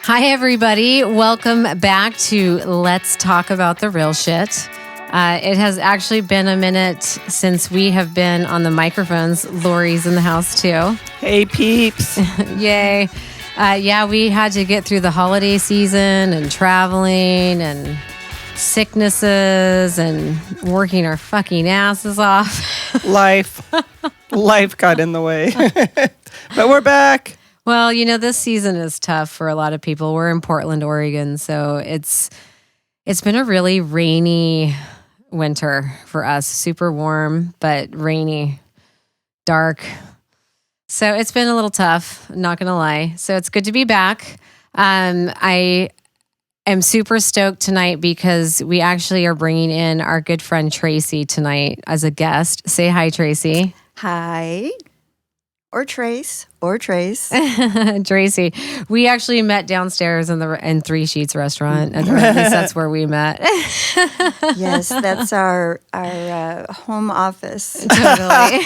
Hi, everybody. Welcome back to Let's Talk About the Real Shit. It has actually been a minute since we have been on the microphones. Lori's in the house, too. Hey, peeps. Yay. We had to get through the holiday season and traveling and sicknesses and working our fucking asses off. Life got in the way. But we're back. Well, this season is tough for a lot of people. We're in Portland, Oregon, so it's been a really rainy winter for us. Super warm, but rainy, dark. So it's been a little tough, not going to lie. So it's good to be back. I am super stoked tonight because we actually are bringing in our good friend Tracy tonight as a guest. Say hi, Tracy. Hi. Or Trace. Tracy. We actually met downstairs in Three Sheets restaurant. Or at least that's where we met. Yes, that's our home office. Totally.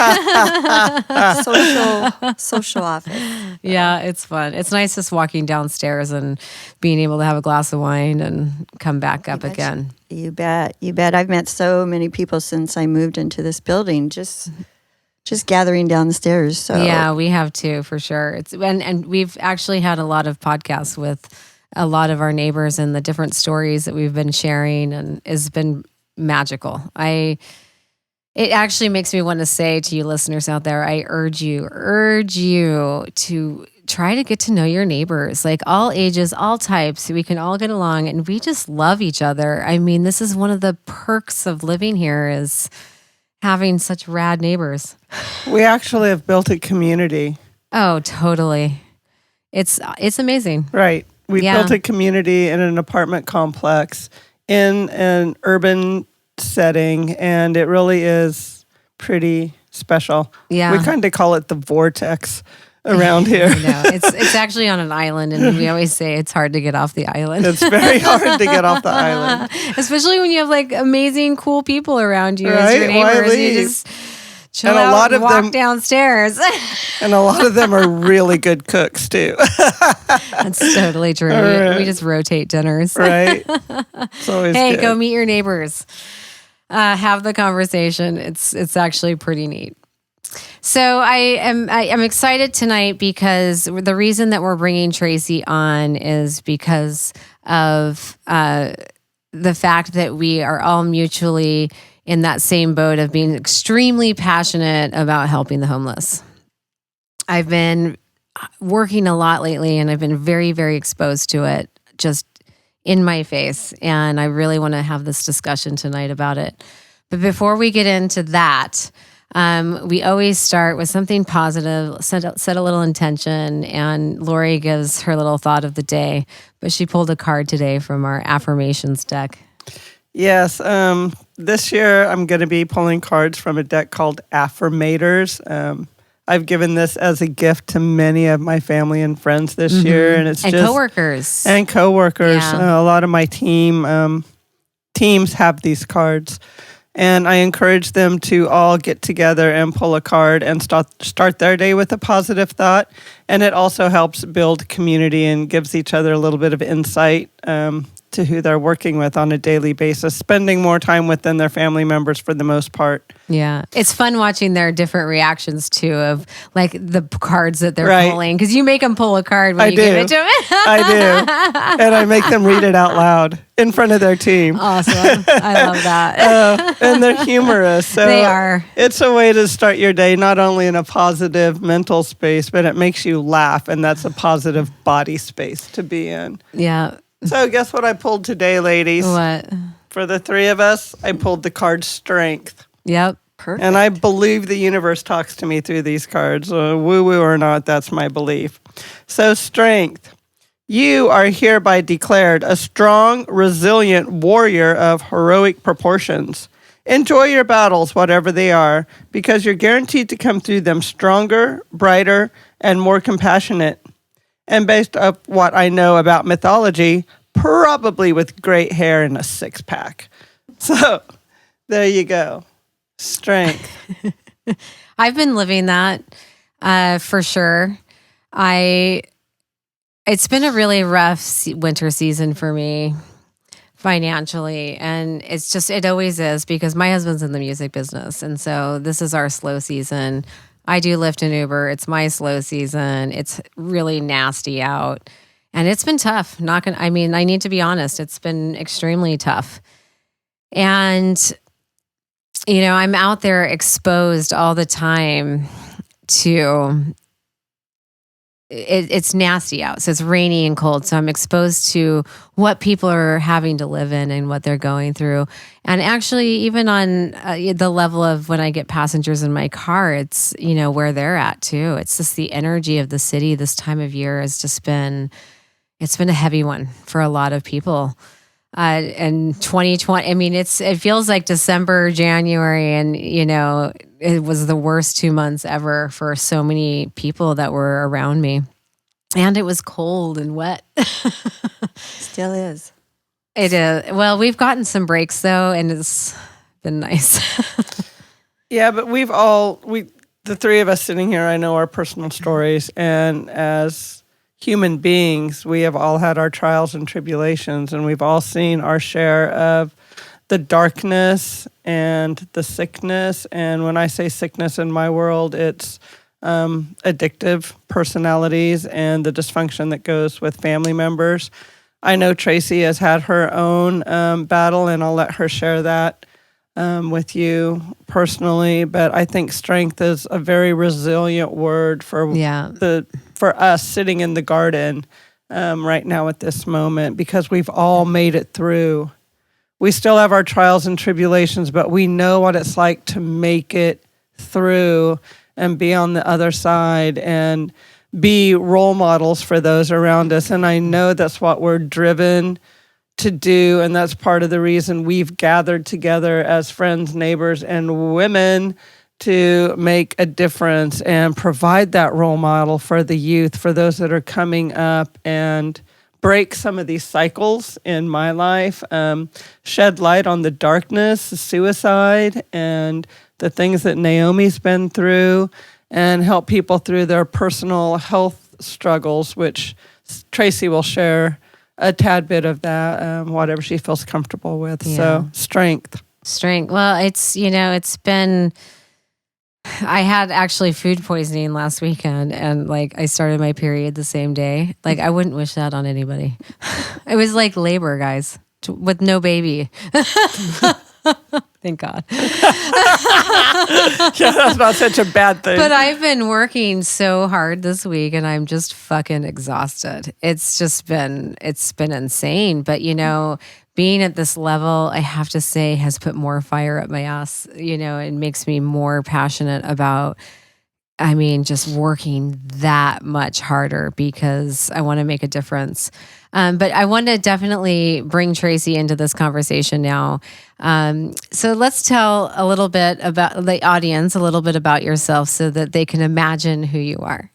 Social office. Yeah, it's fun. It's nice just walking downstairs and being able to have a glass of wine and come back up again. You bet. I've met so many people since I moved into this building. Just gathering down the stairs. So yeah, we have too, for sure. And we've actually had a lot of podcasts with a lot of our neighbors and the different stories that we've been sharing, and it's been magical. It actually makes me want to say to you listeners out there, I urge you to try to get to know your neighbors, like all ages, all types. We can all get along, and we just love each other. I mean, this is one of the perks of living here is having such rad neighbors. We actually have built a community. Oh, totally. It's amazing. Right. We built a community in an apartment complex in an urban setting, and it really is pretty special. Yeah. We kind of call it the vortex around here. No, it's actually on an island, and we always say it's hard to get off the island. It's very hard to get off the island. Especially when you have like amazing, cool people around you Right? as your neighbors. Why You leave? just chill out and walk downstairs. And a lot of them are really good cooks too. That's totally true. Right. We just rotate dinners. Right? It's always Hey, good. go meet your neighbors. Have the conversation. It's actually pretty neat. So I'm excited tonight because the reason that we're bringing Tracy on is because of the fact that we are all mutually in that same boat of being extremely passionate about helping the homeless. I've been working a lot lately, and I've been very, very exposed to it just in my face. And I really want to have this discussion tonight about it. But before we get into that, we always start with something positive, set a little intention, and Lori gives her little thought of the day. But she pulled a card today from our affirmations deck. Yes. This year I'm going to be pulling cards from a deck called Affirmators. I've given this as a gift to many of my family and friends this year, and coworkers. And coworkers. Yeah. A lot of my teams have these cards. And I encourage them to all get together and pull a card and start their day with a positive thought. And it also helps build community and gives each other a little bit of insight to who they're working with on a daily basis, spending more time with than their family members for the most part. Yeah. It's fun watching their different reactions, too, of like the cards that they're pulling. Because you make them pull a card when you give it to them. I do. And I make them read it out loud in front of their team. Awesome. I love that. And they're humorous. So they are. It's a way to start your day, not only in a positive mental space, but it makes you laugh. And that's a positive body space to be in. Yeah. So guess what I pulled today, ladies? What? For the three of us, I pulled the card Strength. Yep. Perfect. And I believe the universe talks to me through these cards. Woo-woo or not, that's my belief. So Strength. You are hereby declared a strong, resilient warrior of heroic proportions. Enjoy your battles, whatever they are, because you're guaranteed to come through them stronger, brighter, and more compassionate. And based on what I know about mythology, probably with great hair and a six-pack. So there you go. Strength. I've been living that for sure. I It's been a really rough winter season for me financially. And it always is because my husband's in the music business. And so this is our slow season. I do Lyft and Uber. It's my slow season. It's really nasty out. And it's been tough. I need to be honest. It's been extremely tough. And, I'm out there exposed all the time to it's nasty out. So it's rainy and cold. So I'm exposed to what people are having to live in and what they're going through. And actually, even on the level of when I get passengers in my car, it's, where they're at too. It's just the energy of the city this time of year has just it's been a heavy one for a lot of people. And 2020, it feels like December, January, and, it was the worst 2 months ever for so many people that were around me. And it was cold and wet. Still is. It is. Well, we've gotten some breaks though, and it's been nice. Yeah, but the three of us sitting here, I know our personal stories. And as human beings, we have all had our trials and tribulations, and we've all seen our share of the darkness and the sickness. And when I say sickness in my world, it's addictive personalities and the dysfunction that goes with family members. I know Tracy has had her own battle, and I'll let her share that with you personally. But I think strength is a very resilient word for us sitting in the garden right now at this moment, because we've all made it through. We still have our trials and tribulations, but we know what it's like to make it through and be on the other side and be role models for those around us. And I know that's what we're driven to do. And that's part of the reason we've gathered together as friends, neighbors, and women to make a difference and provide that role model for the youth, for those that are coming up, and break some of these cycles in my life, shed light on the darkness, the suicide, and the things that Naomi's been through, and help people through their personal health struggles, which Tracy will share a tad bit of that, whatever she feels comfortable with. Yeah. So strength. Well, it's been, I had actually food poisoning last weekend, and I started my period the same day. I wouldn't wish that on anybody. It was like labor, guys, with no baby. Thank God. Yeah, that's not such a bad thing. But I've been working so hard this week, and I'm just fucking exhausted. It's been insane. But, being at this level, I have to say, has put more fire up my ass. It makes me more passionate about, just working that much harder because I want to make a difference. But I want to definitely bring Tracy into this conversation now. So let's tell a little bit about the audience, a little bit about yourself so that they can imagine who you are.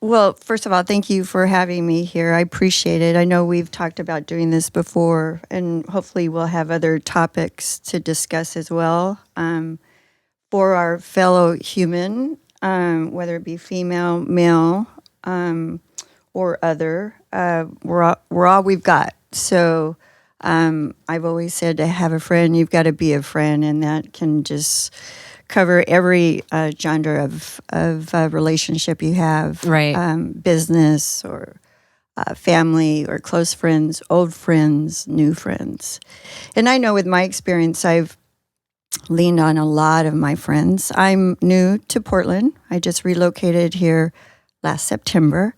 Well, first of all, thank you for having me here. I appreciate it. I know we've talked about doing this before, and hopefully we'll have other topics to discuss as well for our fellow human, whether it be female, male, or other. We're all we've got. So I've always said to have a friend, you've got to be a friend, and that can just cover every genre of relationship you have, right? Business or family or close friends, old friends, new friends. And I know with my experience, I've leaned on a lot of my friends. I'm new to Portland. I just relocated here last September.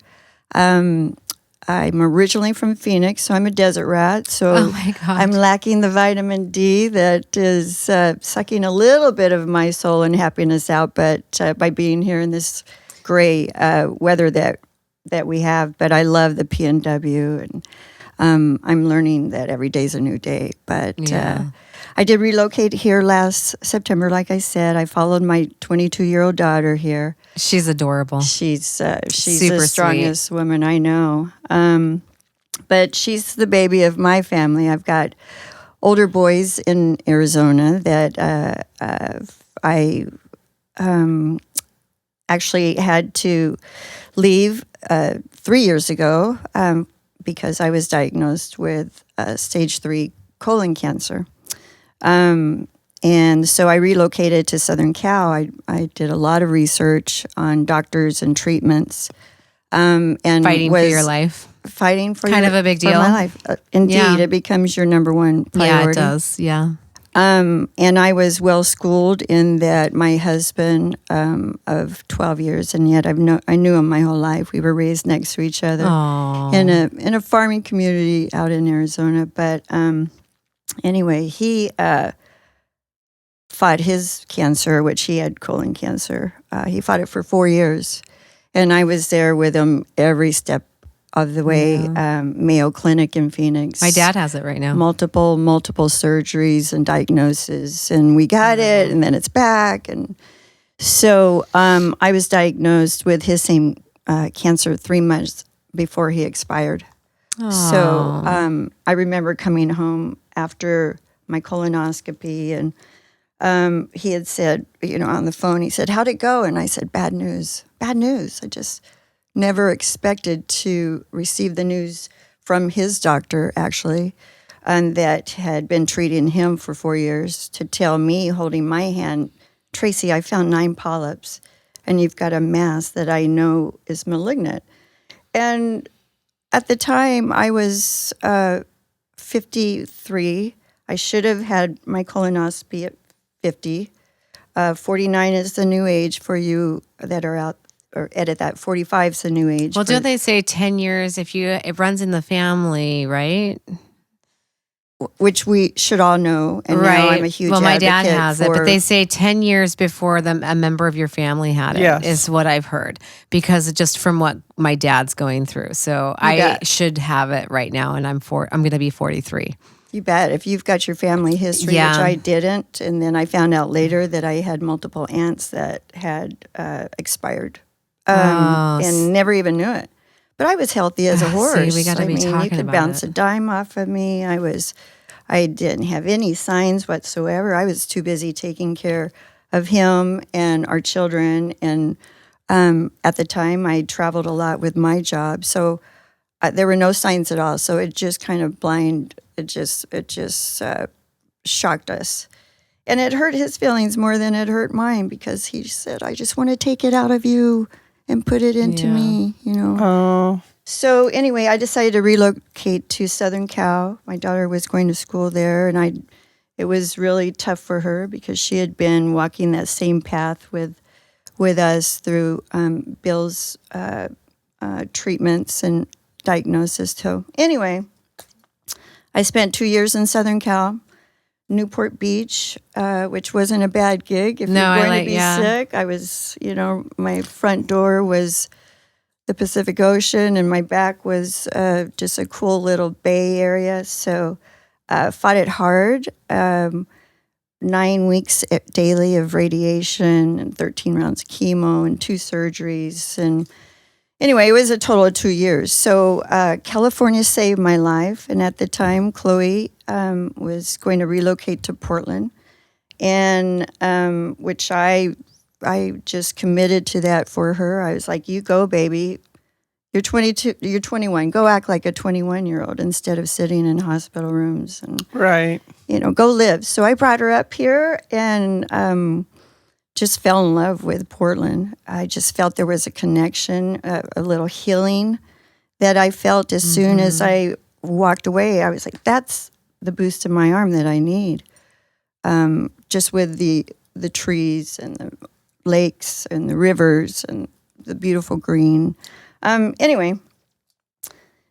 I'm originally from Phoenix, so I'm a desert rat. So oh my God. I'm lacking the vitamin D that is sucking a little bit of my soul and happiness out. But by being here in this gray weather that we have, but I love the PNW, and I'm learning that every day's a new day. But I did relocate here last September. Like I said, I followed my 22-year-old daughter here. She's adorable. She's Super the strongest woman I know. But she's the baby of my family. I've got older boys in Arizona that I actually had to leave 3 years ago because I was diagnosed with stage 3 colon cancer. And so I relocated to Southern Cal. I did a lot of research on doctors and treatments. And Fighting for your life. Fighting for kind of a big deal. For my life. Indeed, it becomes your number one priority. Yeah, it does. Yeah. And I was well schooled in that my husband of 12 years, and yet I knew him my whole life. We were raised next to each other in a farming community out in Arizona. But anyway, he fought his cancer, which he had colon cancer. He fought it for 4 years, and I was there with him every step of the way. Mayo Clinic in Phoenix. My dad has it right now. Multiple surgeries and diagnoses, and we got it, and then it's back. And so I was diagnosed with his same cancer 3 months before he expired. So I remember coming home after my colonoscopy, and he had said, on the phone, he said, "How'd it go?" And I said, "Bad news, bad news." I just never expected to receive the news from his doctor, actually, and that had been treating him for 4 years, to tell me, holding my hand, "Tracy, I found 9 polyps, and you've got a mass that I know is malignant." And at the time, I was 53. I should have had my colonoscopy at 50. 49 is the new age for you that are out, or edit that. 45 is the new age. Well, don't they say 10 years it runs in the family, right? Which we should all know. And now I'm a huge Well, my dad advocate has it, but they say 10 years before a member of your family had it, is what I've heard, because just from what my dad's going through. So I should have it right now, and I'm going to be 43. You bet. If you've got your family history, which I didn't, and then I found out later that I had multiple aunts that had expired and never even knew it. But I was healthy as a horse. See, we got to be talking about it. You could bounce a dime off of me. I didn't have any signs whatsoever. I was too busy taking care of him and our children. And at the time, I traveled a lot with my job, so there were no signs at all. So it just kind of It just shocked us. And it hurt his feelings more than it hurt mine, because he said, "I just want to take it out of you and put it into me," Oh. So anyway, I decided to relocate to Southern Cal. My daughter was going to school there, and it was really tough for her because she had been walking that same path with us through Bill's treatments and diagnosis. So anyway, I spent 2 years in Southern Cal, Newport Beach, which wasn't a bad gig. If you're going to be sick, I was, my front door was the Pacific Ocean, and my back was just a cool little bay area. So fought it hard. 9 weeks daily of radiation and 13 rounds of chemo and 2 surgeries. And anyway, it was a total of 2 years. So California saved my life. And at the time, Chloe was going to relocate to Portland, and which I just committed to that for her. I was like, "You go, baby. You're 22, you're 21. Go act like a 21-year-old instead of sitting in hospital rooms. And, go live." So I brought her up here and just fell in love with Portland. I just felt there was a connection, a little healing that I felt as soon as I walked away. I was like, that's the boost in my arm that I need. Just with the trees and the lakes and the rivers and the beautiful green. Anyway,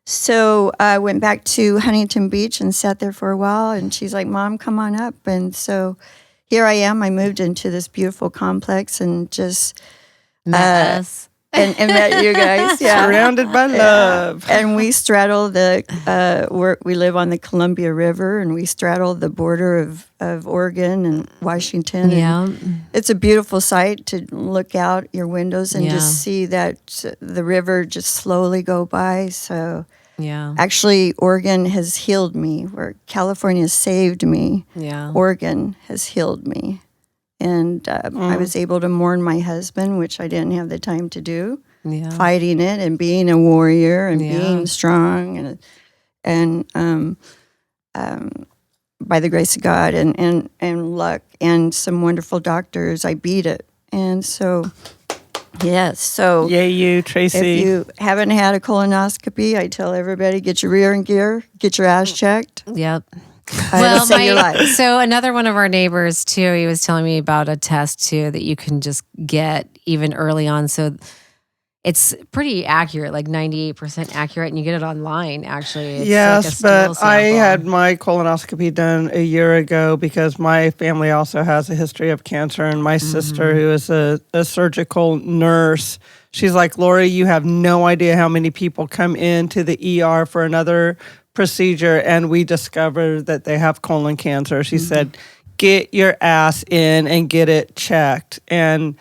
so I went back to Huntington Beach and sat there for a while, and she's like, "Mom, come on up." And so here I am. I moved into this beautiful complex and just met us. And met you guys. Yeah. Surrounded by love. And we straddle we live on the Columbia River, and we straddle the border of Oregon and Washington. Yeah. And it's a beautiful sight to look out your windows and just see that the river just slowly go by. So actually, Oregon has healed me, where California saved me. Yeah. Oregon has healed me. And I was able to mourn my husband, which I didn't have the time to do. Yeah. Fighting it and being a warrior and Yeah. being strong and by the grace of God and luck and some wonderful doctors, I beat it. And so, yes. So Yay, you, Tracy. if you haven't had a colonoscopy, I tell everybody, get your rear in gear, get your ass checked. Yep. It'll save your life. So another one of our neighbors too, he was telling me about a test too that you can just get even early on. So it's pretty accurate, like 98% accurate, and you get it online. Actually, it's Yes, like a stool but I sample. had my colonoscopy done a year ago because my family also has a history of cancer, and my sister, who is a surgical nurse, she's like, Lori, you have no idea how many people come into the ER for another procedure, and we discovered that they have colon cancer. She said, get your ass in and get it checked. And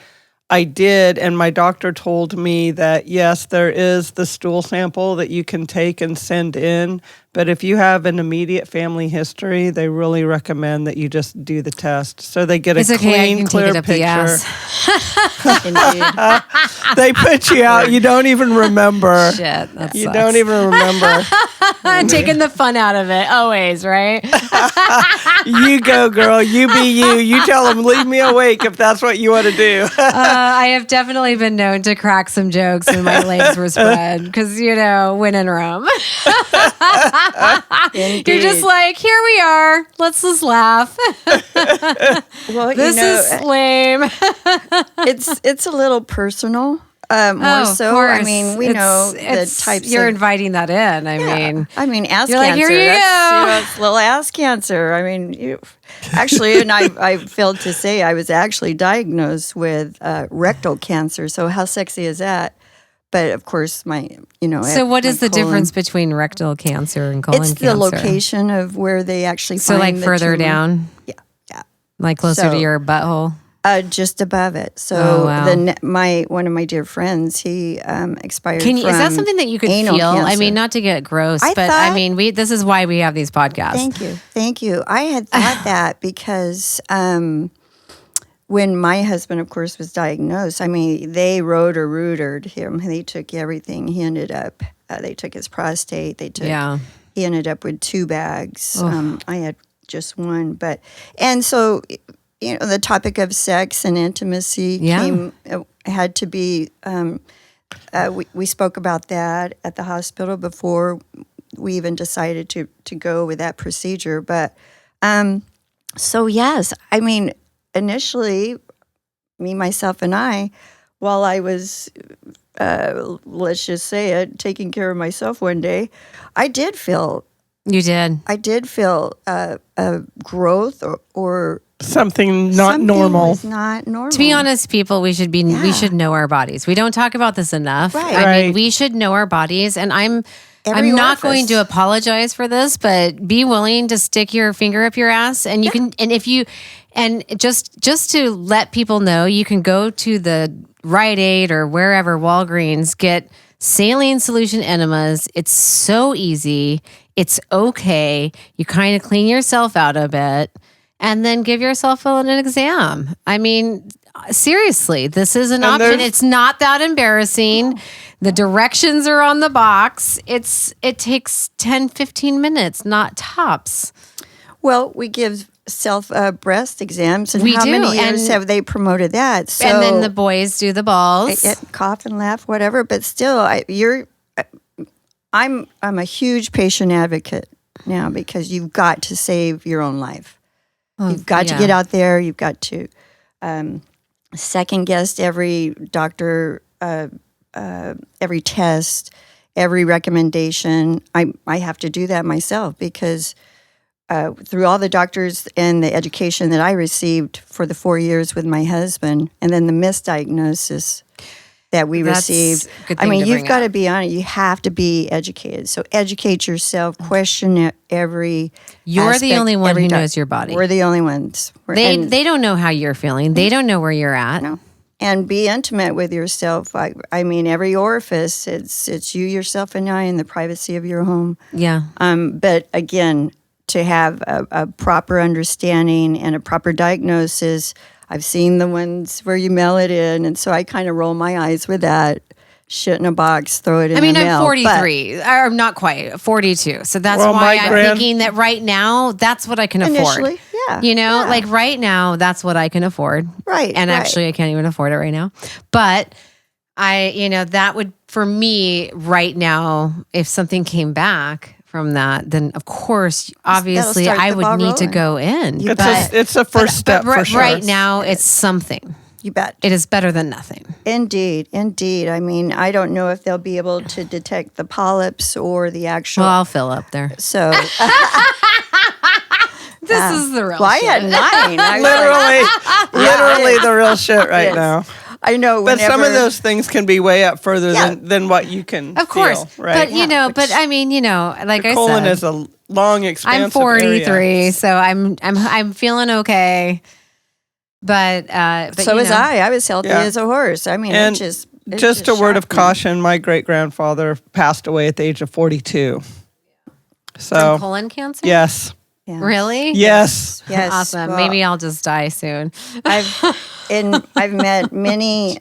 I did, and my doctor told me that, yes, there is the stool sample that you can take and send in, but if you have an immediate family history, they really recommend that you just do the test so they get It's a okay, I clean, can clear take it up the picture. ass. Indeed. They put you out. You don't even remember. Shit, that You sucks. don't even remember. Taking the fun out of it, always, right? You go, girl. You be you. You tell them, leave me awake if that's what you want to do. I have definitely been known to crack some jokes when my legs were spread because, when in Rome. You're just like, here we are. Let's just laugh. Well, This is lame. it's a little personal, more so. Of course. I mean, we know the types You're of. inviting that in. I mean, ass you're cancer. like, here you That's little ass cancer. I mean, actually, and I failed to say I was actually diagnosed with rectal cancer. So how sexy is that? But of course, So what is the difference between rectal cancer and colon It's cancer? the location of where they actually So find like the further tumor. down, Yeah. like closer So- to your butthole. Just above it. So Oh, wow. one of my dear friends, he expired. Is that from something that you could anal feel? I cancer. mean, not to get gross, I but thought- this is why we have these podcasts. Thank you. I had thought that because when my husband, of course, was diagnosed, I mean, they rootered him. They took everything. He ended up. They took his prostate. They took. Yeah. He ended up with 2 bags. I had just one, and so. The topic of sex and intimacy had to be. We spoke about that at the hospital before we even decided to go with that procedure. But so yes, I mean, initially, me, myself, and I, while I was, let's just say it, taking care of myself one day, I did feel. You did. I did feel a growth or Something not something normal. was not normal. To be honest, people, we should know our bodies. We don't talk about this enough. Right. I mean, Right. we should know our bodies, and I'm Every not orifice. going to apologize for this, but be willing to stick your finger up your ass, and you can. And if you, and just to let people know, you can go to the Rite Aid or wherever, Walgreens, get saline solution enemas. It's so easy. It's okay. You kind of clean yourself out a bit. And then give yourself an exam. I mean, seriously, this is an option. It's not that embarrassing. The directions are on the box. It takes 10, 15 minutes, not tops. Well, we give self breast exams, and We how do, many years and- have they promoted that? So And then the boys do the balls. cough and laugh, whatever. But still, I'm a huge patient advocate now because you've got to save your own life. You've got to get out there. You've got to second guess every doctor, every test, every recommendation. I have to do that myself because through all the doctors and the education that I received for the 4 years with my husband, and then the misdiagnosis that we That's received. a good I thing mean, to you've bring got up. to be on it. You have to be educated. So educate yourself. Question every. You're the aspect, only one every who doc- knows your body. We're the only ones. They don't know how you're feeling. They don't know where you're at. No. And be intimate with yourself. I mean, every orifice. It's you, yourself, and I in the privacy of your home. Yeah. But again, to have a proper understanding and a proper diagnosis, I've seen the ones where you mail it in, and so I kind of roll my eyes with that. Shit in a box, throw it in. I mean, the mail. I'm 43, or not quite 42. So that's Well, why my I'm thinking that right now, that's what I can afford. Initially, yeah. You know, yeah. like right now, that's what I can afford. Right. And right. actually, I can't even afford it right now. But that would, for me right now, if something came back from that, then of course, obviously, start I the would ball need to rolling. go in. It's a first step for sure. Right now, it's something. You bet. It is better than nothing. Indeed. I mean, I don't know if they'll be able to detect the polyps or the actual. Well, I'll fill up there. So This is the real well, I shit. had 9. I was Literally the real shit right Yes. now. I know. But some of whenever- those things can be way up further Yeah. than what you can Of course. feel, right? But, but I mean, like the I colon said. is a long, expansive I'm 43, area. so I'm feeling okay. But So was I. I was healthy Yeah. as a horse. I mean, And it just a word of shocked me. caution, my great-grandfather passed away at the age of 42. So, From colon cancer? yes. Yeah. Really? Yes. Yes. Awesome. Well, Maybe I'll just die soon. I've met many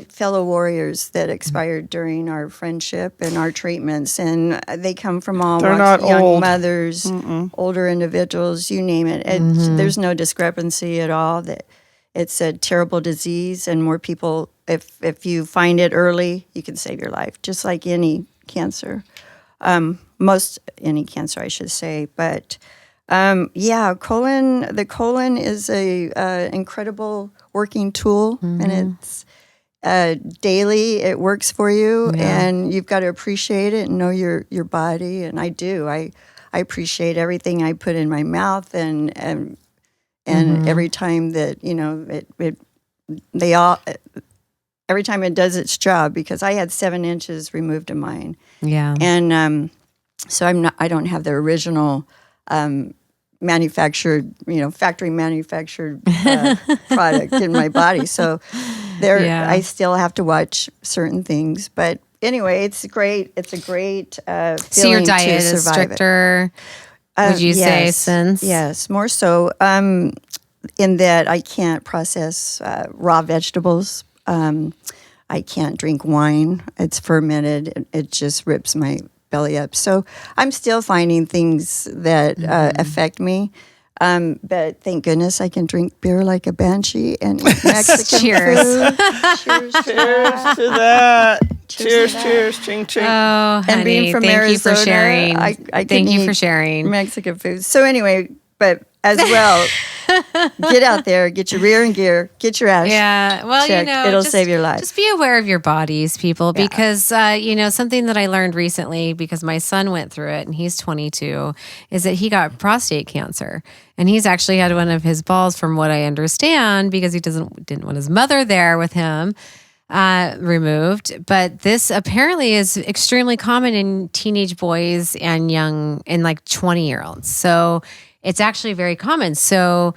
fellow warriors that expired during our friendship and our treatments, and they come from all They're walks, not young old. mothers, older individuals, you name it. There's no discrepancy at all. That it's a terrible disease, and more people, if you find it early, you can save your life, just like any cancer. Any cancer, I should say, but the colon is a incredible working tool, and it's daily. It works for you, and you've got to appreciate it and know your body. And I do. I appreciate everything I put in my mouth, and every time that every time it does its job, because I had 7 inches removed of mine. Yeah. And so I don't have the original manufactured, factory manufactured product in my body. So I still have to watch certain things. But anyway, it's great. It's a great feeling So your diet to is survive stricter, would you say, since? Yes, more so. In that I can't process raw vegetables. I can't drink wine. It's fermented. It just rips my belly up. So I'm still finding things that affect me. But thank goodness I can drink beer like a banshee and eat Mexican Cheers. food. Cheers to Cheers to that. Cheers, to that. cheers, ching, ching. Oh, honey, And being from thank Arizona, you for sharing. I Thank can you for eat sharing. Mexican food. So anyway, but as well, get out there, get your rear in gear, get your ass. Yeah, well, checked. It'll save your life. Just be aware of your bodies, people, because something that I learned recently, because my son went through it and he's 22, is that he got prostate cancer, and he's actually had one of his balls, from what I understand, because he didn't want his mother there with him, removed. But this apparently is extremely common in teenage boys and like 20-year-olds. So it's actually very common. So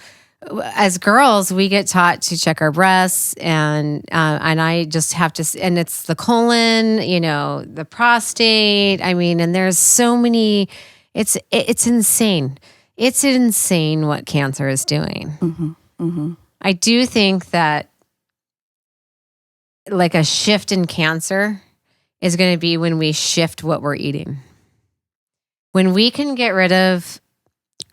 as girls, we get taught to check our breasts, and I just have to, and it's the colon, the prostate. I mean, and there's so many. It's insane. It's insane what cancer is doing. Mm-hmm. Mm-hmm. I do think that like a shift in cancer is going to be when we shift what we're eating. When we can get rid of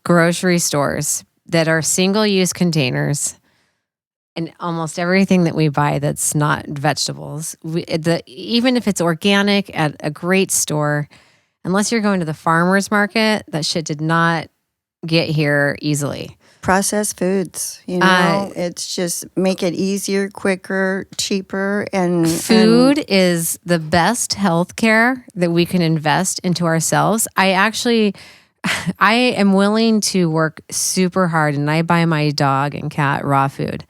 grocery stores that are single-use containers, and almost everything that we buy that's not vegetables, even if it's organic at a great store, unless you're going to the farmer's market, that shit did not get here easily. Processed foods, it's just make it easier, quicker, cheaper, and food is the best health care that we can invest into ourselves. I am willing to work super hard, and I buy my dog and cat raw food.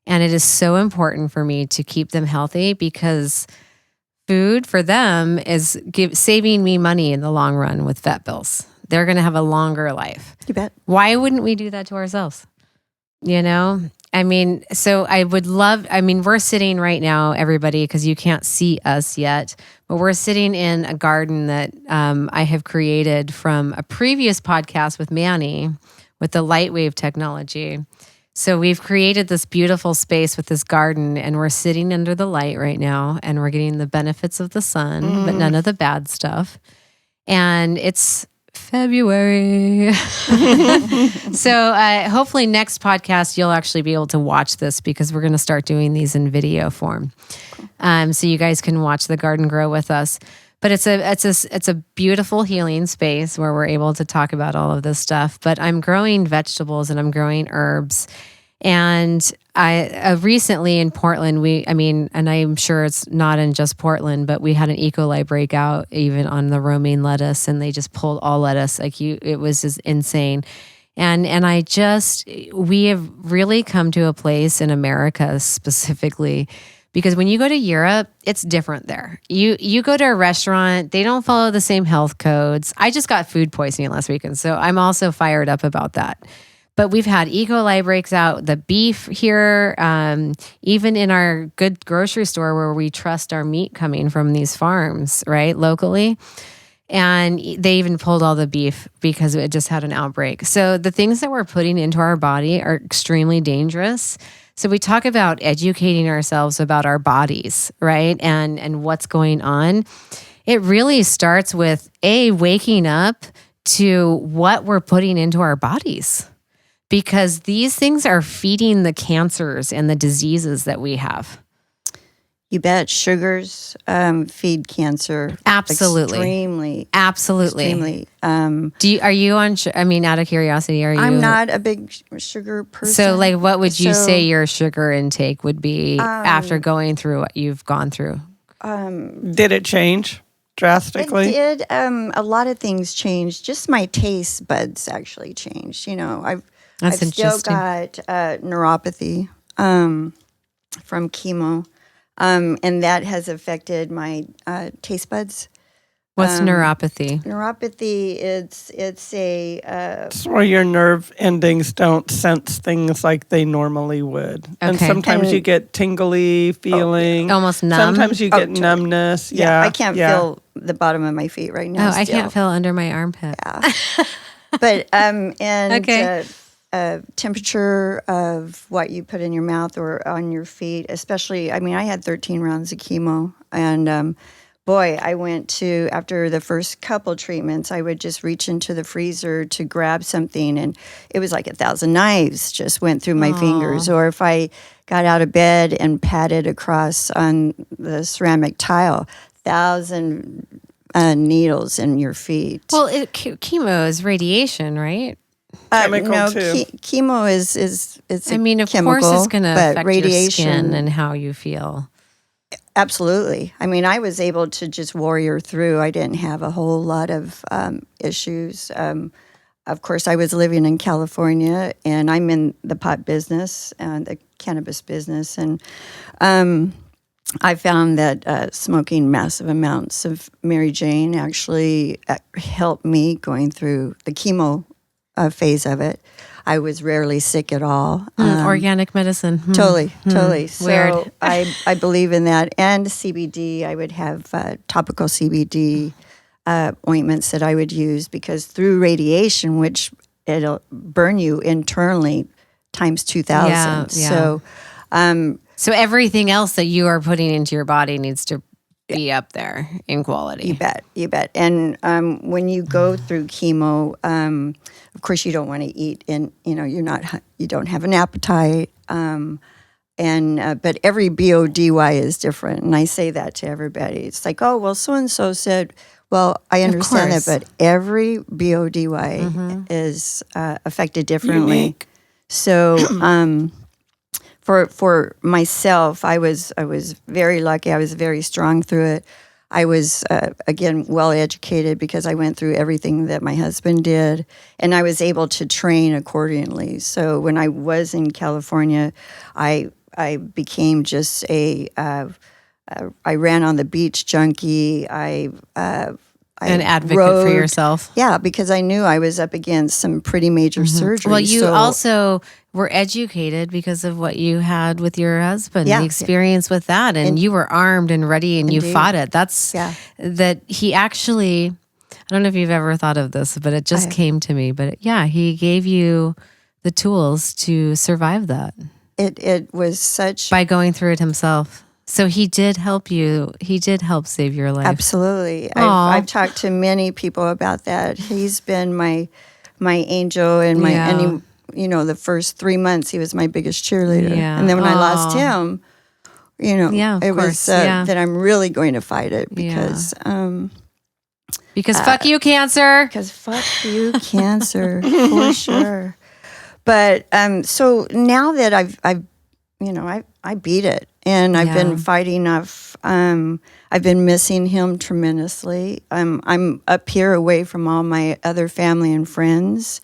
And it is so important for me to keep them healthy, because food for them is saving me money in the long run with vet bills. They're going to have a longer life. You bet. Why wouldn't we do that to ourselves? I mean, so we're sitting right now, everybody, because you can't see us yet, but we're sitting in a garden that I have created from a previous podcast with Manny with the light wave technology. So we've created this beautiful space with this garden, and we're sitting under the light right now, and we're getting the benefits of the sun, but none of the bad stuff. And it's February. So hopefully next podcast, you'll actually be able to watch this because we're going to start doing these in video form. So you guys can watch the garden grow with us. But it's a beautiful healing space where we're able to talk about all of this stuff. But I'm growing vegetables and I'm growing herbs. And I recently in Portland, and I'm sure it's not in just Portland, but we had an E. coli breakout even on the romaine lettuce, and they just pulled all lettuce. It was just insane. And we have really come to a place in America specifically, because when you go to Europe, it's different there. You go to a restaurant, they don't follow the same health codes. I just got food poisoning last weekend, so I'm also fired up about that. But we've had E. coli breaks out, the beef here, even in our good grocery store where we trust our meat coming from these farms, right, locally. And they even pulled all the beef because it just had an outbreak. So the things that we're putting into our body are extremely dangerous. So we talk about educating ourselves about our bodies, right? And what's going on. It really starts with waking up to what we're putting into our bodies, because these things are feeding the cancers and the diseases that we have. You bet. Sugars feed cancer. Absolutely. Extremely. Are you on? Out of curiosity, are you? I'm not a big sugar person. So, what would you say your sugar intake would be after going through what you've gone through? Did it change drastically? It did. A lot of things changed. Just my taste buds actually changed. I've still got neuropathy from chemo. And that has affected my taste buds. What's neuropathy? Neuropathy, it's it's where your nerve endings don't sense things like they normally would. Okay. And sometimes you get tingly feeling. Almost numb? Sometimes you get numbness. Yeah, I can't feel the bottom of my feet right now. I can't feel under my armpit. Yeah. But, okay. Temperature of what you put in your mouth or on your feet, especially, I had 13 rounds of chemo, and I went to, after the first couple treatments, I would just reach into the freezer to grab something, and it was like 1,000 knives just went through my fingers. Or if I got out of bed and patted across on the ceramic tile, 1,000 needles in your feet. Well, chemo is radiation, right? Chemical too. Chemo is of chemical, course it's going to affect radiation, your skin and how you feel. Absolutely. I was able to just warrior through. I didn't have a whole lot of issues. Of course, I was living in California, and I'm in the pot business and the cannabis business, and I found that smoking massive amounts of Mary Jane actually helped me going through the chemo phase of it. I was rarely sick at all. Organic medicine. Totally. Weird. So I believe in that. And CBD, I would have topical CBD ointments that I would use, because through radiation, which it'll burn you internally times 2,000. Yeah. So everything else that you are putting into your body needs to be up there in quality. You bet. And when you go through chemo, of course you don't want to eat, and you don't have an appetite. But every BODY is different, and I say that to everybody. It's like, oh well, so and so said. Well, I understand that, but every BODY is affected differently. Unique. So. For myself, I was very lucky. I was very strong through it. I was, again, well educated because I went through everything that my husband did, and I was able to train accordingly. So when I was in California, I became just I ran on the beach junkie. An advocate for yourself. Yeah, because I knew I was up against some pretty major surgery. Well, you also were educated because of what you had with your husband, the experience with that, and you were armed and ready, and you fought it. That he actually, I don't know if you've ever thought of this, but it just came to me. But he gave you the tools to survive that It was such by going through it himself. So he did help you. He did help save your life. absolutely. Aw. I've talked to many people about that. He's been my angel and my Yeah. and he, the first 3 months he was my biggest cheerleader. Yeah. And then when I lost Aw. him, Yeah, of it course. was Yeah. that I'm really going to fight it Yeah. because Fuck you, cancer. because fuck you, cancer, for sure. But so now that I beat it, and I've been fighting off. I've been missing him tremendously. I'm up here away from all my other family and friends,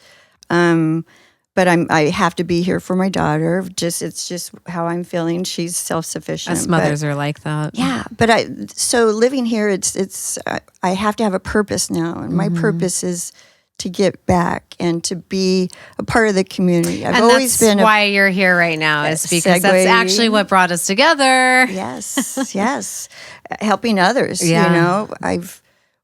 but I have to be here for my daughter. It's just how I'm feeling. She's self-sufficient. Us mothers are like that. Yeah, but so living here, I have to have a purpose now, and my purpose is to get back and to be a part of the community. I've always that's been why you're here right now is because segue. that's actually what brought us together. yes, helping others. Yeah.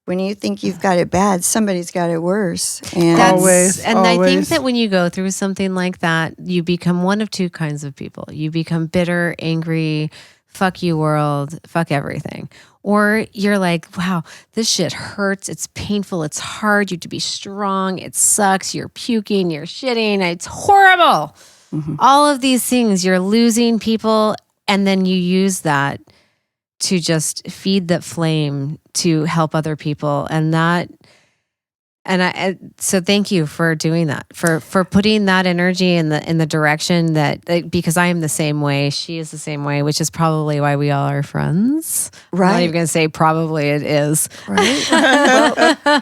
When you think you've got it bad, somebody's got it worse. And Always. I think that when you go through something like that, you become one of two kinds of people. You become bitter, angry, fuck you world, fuck everything. Or you're like, wow, this shit hurts. It's painful. It's hard. You have to be strong. It sucks. You're puking. You're shitting. It's horrible. All of these things, you're losing people. And then you use that to just feed that flame to help other people. So thank you for doing that, for putting that energy in the direction that, because I am the same way. She is the same way, which is probably why we all are friends. Right. I'm not even going to say probably it is. right,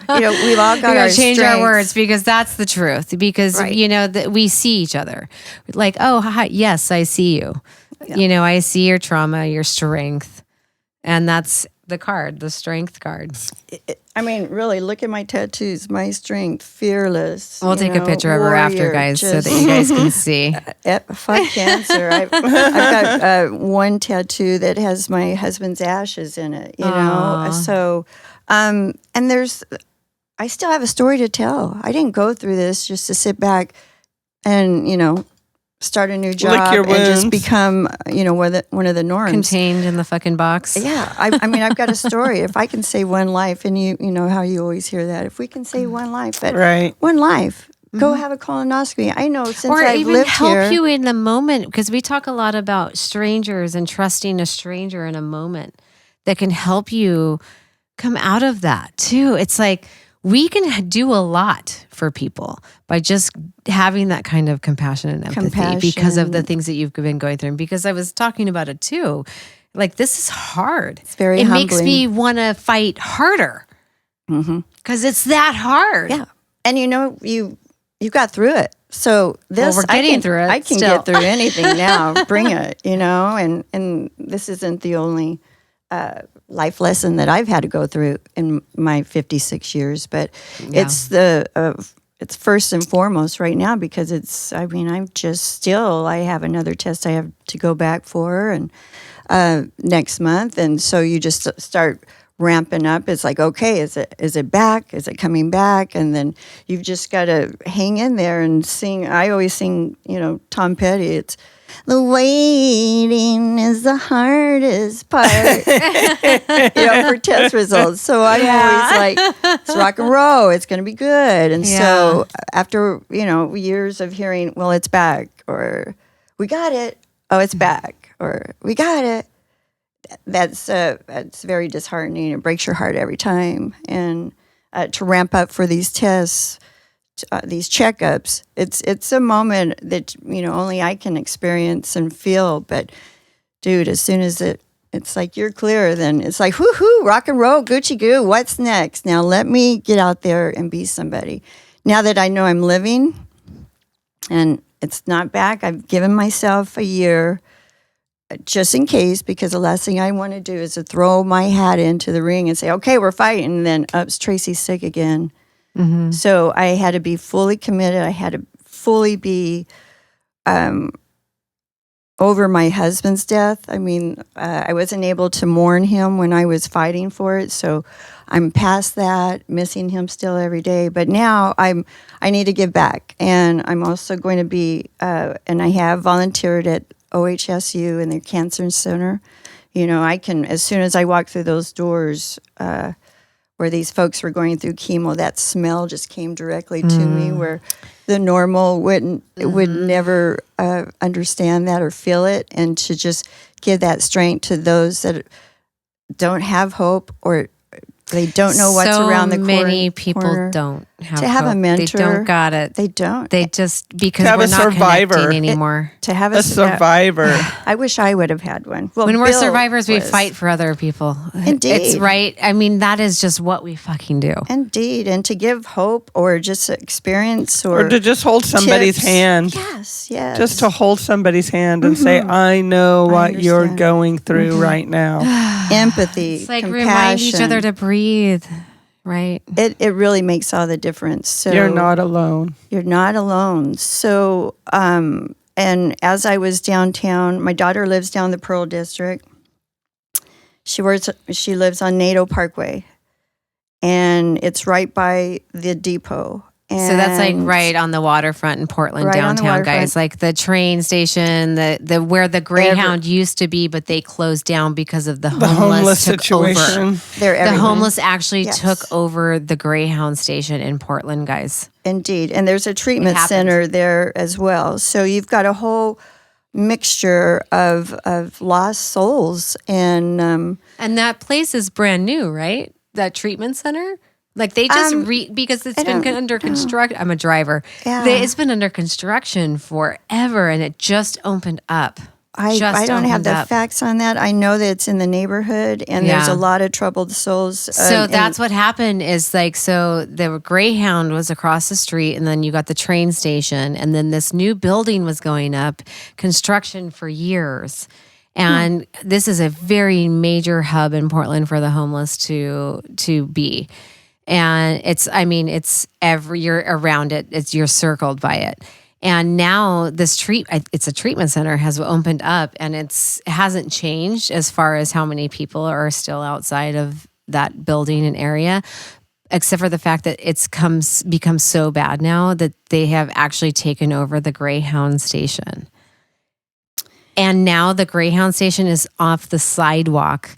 well, we've all got our Change our strengths. words because that's the truth. Because, Right. that we see each other. Like, oh, hi, yes, I see you. Yeah. I see your trauma, your strength. And that's the card, the strength card. Really, look at my tattoos. My strength, fearless. We'll take a picture of her after, warrior, guys, so just- that you guys can see. Fuck cancer. I've got one tattoo that has my husband's ashes in it, Aw. So, and I still have a story to tell. I didn't go through this just to sit back and, start a new job your and just wounds. become, one of the norms. Contained in the fucking box. Yeah, I've got a story. If I can save one life, and you know how you always hear that. If we can save one life, but Right. one life, go have a colonoscopy. I know since Or I've even lived help here, you in the moment, because we talk a lot about strangers and trusting a stranger in a moment that can help you come out of that too. It's like we can do a lot for people by just having that kind of compassion and empathy because of the Compassion. things that you've been going through. And because I was talking about it too. Like, this is hard. It's very It makes humbling. me want to fight harder because it's that hard. yeah, and you got through it. So this, we're getting through it I can still. get through anything now. Bring it, and this isn't the only life lesson that I've had to go through in my 56 years, but it's it's first and foremost right now because I'm just still, I have another test I have to go back for and next month. And so you just start ramping up. It's like, okay, is it back? Is it coming back? And then you've just got to hang in there and sing. I always sing, Tom Petty. It's the waiting is the hardest part, for test results. So I'm always like, it's rock and roll. It's going to be good. And so after, years of hearing, well, it's back, or we got it. Oh, it's back, or we got it. That's very disheartening. It breaks your heart every time. And to ramp up for these tests, these checkups, it's a moment that only I can experience and feel. But dude, as soon as it's like you're clear, then it's like whoo-hoo, rock and roll, Gucci goo. What's next? Now let me get out there and be somebody. Now that I know I'm living, and it's not back, I've given myself a year. Just in case, because the last thing I want to do is to throw my hat into the ring and say, okay, we're fighting. And then, oops, Tracy's sick again. Mm-hmm. So I had to be fully committed. I had to fully be over my husband's death. I mean, I wasn't able to mourn him when I was fighting for it, so I'm past that, missing him still every day. But now I need to give back, and I'm also going to be, and I have volunteered at OHSU in their cancer center. You know, I can, as soon as I walk through those doors, where these folks were going through chemo, that smell just came directly to me, where the normal would never understand that or feel it, and to just give that strength to those that don't have hope or they don't know what's around the corner. So many people don't have to have hope. a mentor. They don't got it. They don't. They just, because To have we're a not survivor. connecting anymore. To have A survivor. I wish I would have had one. Well, When we're Bill survivors, we was. fight for other people. Indeed. It's right. I mean, that is just what we fucking do. Indeed, and to give hope or just experience or Or to just hold somebody's tips. hand. Yes, yes. Just to hold somebody's hand and say, I know what you're understand. going through right now. empathy, It's like compassion. remind each other to breathe, right? It really makes all the difference. So You're not alone. You're not alone. So, and as I was downtown, my daughter lives down the Pearl District. She lives on NATO Parkway, and it's right by the depot. And So that's like right on the waterfront in Portland, Right on the downtown, waterfront. guys. Like the train station, the where the Greyhound used to be, but they closed down because of the homeless took situation. over. They're The everywhere. homeless actually Yes. took over the Greyhound station in Portland, guys. Indeed. And there's a treatment happened. center there as well. So you've got a whole mixture of lost souls. And And that place is brand new, right? That treatment center? Like they just because it's been under construction. I'm a driver. Yeah. It's been under construction forever, and it just opened up. I don't have the facts on that. I know that it's in the neighborhood, and there's Yeah. a lot of troubled souls. So that's what happened is like, so the Greyhound was across the street, and then you got the train station, and then this new building was going up, construction for years. And this is a very major hub in Portland for the homeless to be. And it's you're around it. You're circled by it. And now it's a treatment center has opened up, and it hasn't changed as far as how many people are still outside of that building and area, except for the fact that it's become so bad now that they have actually taken over the Greyhound station. And now the Greyhound station is off the sidewalk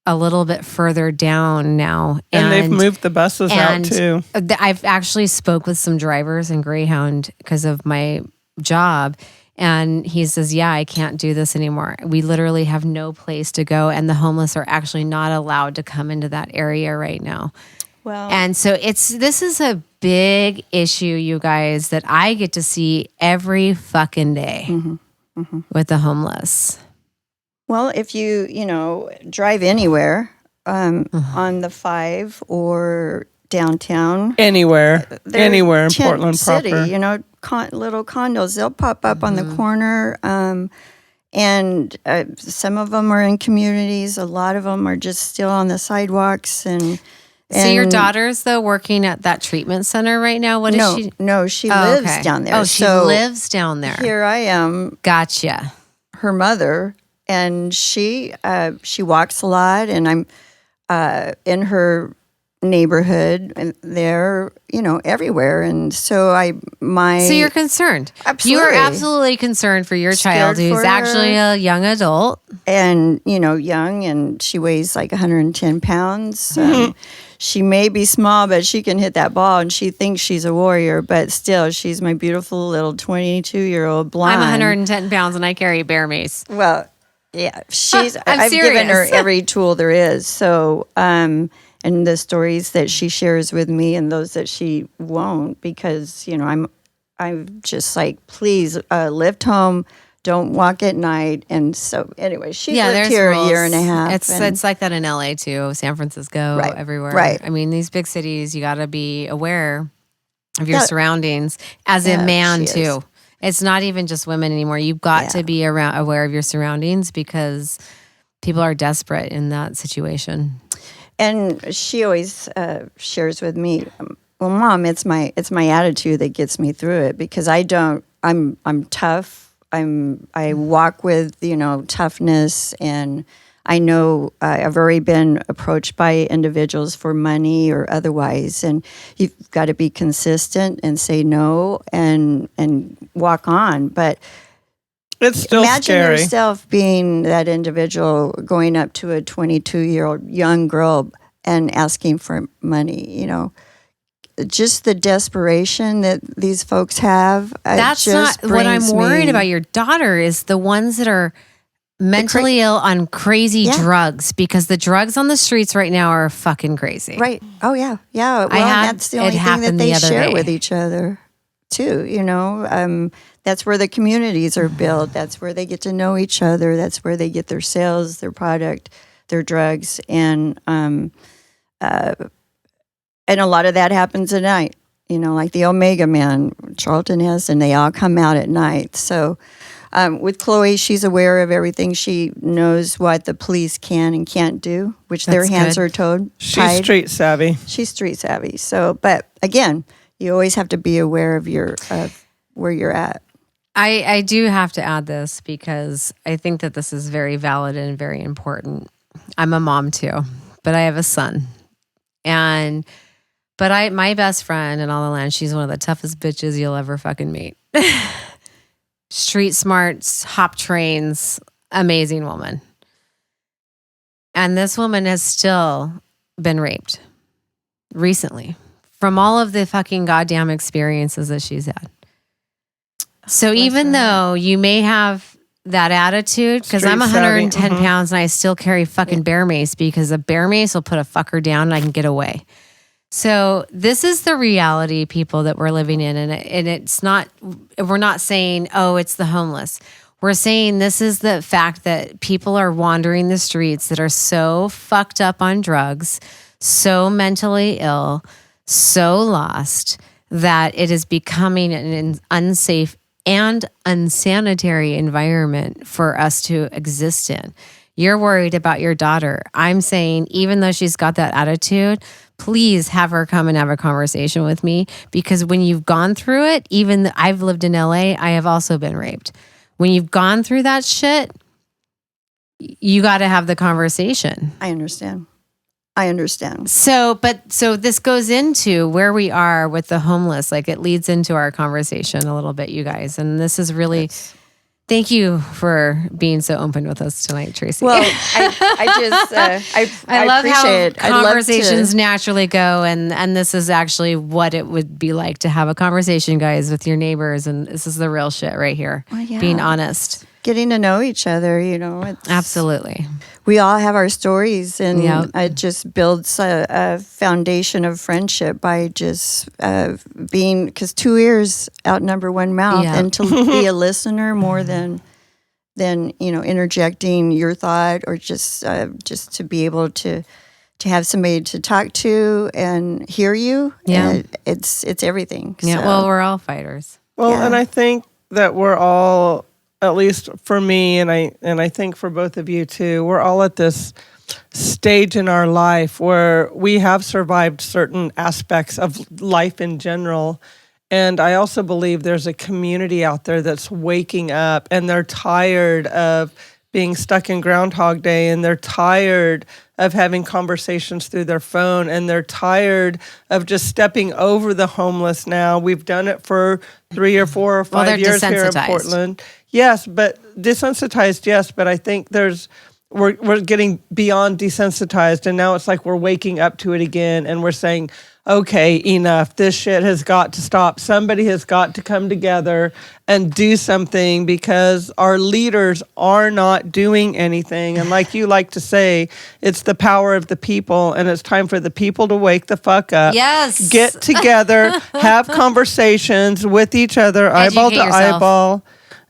a little bit further down now. And they've moved the buses out too. I've actually spoke with some drivers in Greyhound because of my job. And he says, yeah, I can't do this anymore. We literally have no place to go. And the homeless are actually not allowed to come into that area right now. well, And so this is a big issue, you guys, that I get to see every fucking day with the homeless. well, if you drive anywhere on the 5 or downtown, Anywhere in Tent Portland City, proper. little condos, they'll pop up on the corner. And some of them are in communities. A lot of them are just still on the sidewalks. And So your daughter's though working at that treatment center right now? What is she? No, she Oh, lives okay. down there. Oh, she So lives down there. Here I am, Gotcha. her mother, and she walks a lot, and I'm in her neighborhood, and they're everywhere, and so So you're concerned. You are Absolutely. absolutely concerned for your child, Scared who's for actually her. a young adult. and young, and she weighs like 110 pounds. She may be small, but she can hit that ball, and she thinks she's a warrior, but still, she's my beautiful little 22-year-old blonde. I'm 110 pounds and I carry a bear mace. Well, yeah, I'm I've given her serious. every tool there is. So, and the stories that she shares with me, and those that she won't, because I'm just like, please lift home, don't walk at night. And so, anyway, she's lived there's here rules. a year and a half. It's like that in LA too, San Francisco, Right, everywhere. right. I mean, these big cities, you got to be aware of your Yeah. surroundings as a Yeah, man she too. is. It's not even just women anymore. You've got Yeah. to be aware of your surroundings because people are desperate in that situation. And she always shares with me, well, Mom, it's my attitude that gets me through it, because I'm tough. I walk with, toughness, and I know I've already been approached by individuals for money or otherwise, and you've got to be consistent and say no and walk on. But It's still imagine scary. yourself being that individual going up to a 22-year-old young girl and asking for money, just the desperation that these folks have. That's not what I'm worried about. Your daughter is the ones that are mentally ill on crazy drugs, because the drugs on the streets right now are fucking crazy. Right. Oh, yeah. Yeah. Well, that's the only thing that they share with each other, too. That's where the communities are built. That's where they get to know each other. That's where they get their sales, their product, their drugs. And a lot of that happens at night, like the Omega Man, Charlton Heston, they all come out at night. So with Chloe, she's aware of everything. She knows what the police can and can't do, which their hands are tied. She's street savvy. She's street savvy. So, but again, you always have to be aware of where you're at. I do have to add this because I think that this is very valid and very important. I'm a mom too, but I have a son. But my best friend in all the land, she's one of the toughest bitches you'll ever fucking meet. Street smarts, hop trains, amazing woman. And this woman has still been raped recently from all of the fucking goddamn experiences that she's had. So even though you may have that attitude, because I'm 110 pounds and I still carry fucking bear mace, because a bear mace will put a fucker down and I can get away. So this is the reality, people, that we're living in. And it's not, we're not saying, oh, it's the homeless. We're saying this is the fact that people are wandering the streets that are so fucked up on drugs, so mentally ill, so lost, that it is becoming an unsafe and unsanitary environment for us to exist in. You're worried about your daughter. I'm saying, even though she's got that attitude, please have her come and have a conversation with me, because when you've gone through it, I've lived in LA, I have also been raped. When you've gone through that shit, you got to have the conversation. I understand. So this goes into where we are with the homeless. Like, it leads into our conversation a little bit, you guys. And this is really, thank you for being so open with us tonight, Tracy. Well, I love appreciate how conversations naturally go. And this is actually what it would be like to have a conversation, guys, with your neighbors. And this is the real shit right here. Well, yeah. Being honest. Getting to know each other, Absolutely. We all have our stories, and it just builds a foundation of friendship by just being, because 2 ears outnumber one mouth, and to be a listener more than interjecting your thought, or just to be able to have somebody to talk to and hear you. Yeah, it's everything. Yeah, so. Well, we're all fighters. Well, and I think that we're all, at least for me, and I think for both of you too, we're all at this stage in our life where we have survived certain aspects of life in general. And I also believe there's a community out there that's waking up, and they're tired of being stuck in Groundhog Day, and they're tired of having conversations through their phone, and they're tired of just stepping over the homeless now. We've done it for 3 or 4 or 5 years here in Portland. Yes, but desensitized, yes, but I think we're getting beyond desensitized, and now it's like we're waking up to it again, and we're saying, okay, enough. This shit has got to stop. Somebody has got to come together and do something, because our leaders are not doing anything. And like you like to say, it's the power of the people, and it's time for the people to wake the fuck up. Yes. Get together, have conversations with each other, eyeball to eyeball.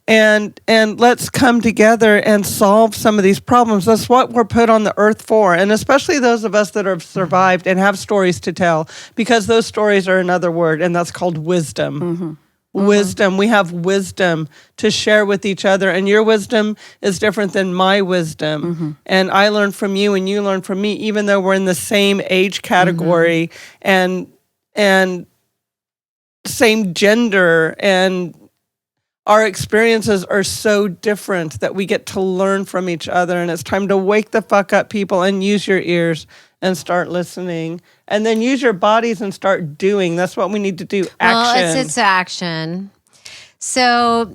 And let's come together and solve some of these problems. That's what we're put on the earth for. And especially those of us that have survived and have stories to tell, because those stories are another word, and that's called wisdom. Mm-hmm. Wisdom. We have wisdom to share with each other. And your wisdom is different than my wisdom. Mm-hmm. And I learn from you, and you learn from me, even though we're in the same age category and same gender. And our experiences are so different that we get to learn from each other. And it's time to wake the fuck up, people, and use your ears and start listening. And then use your bodies and start doing. That's what we need to do. Action. Well, it's action. So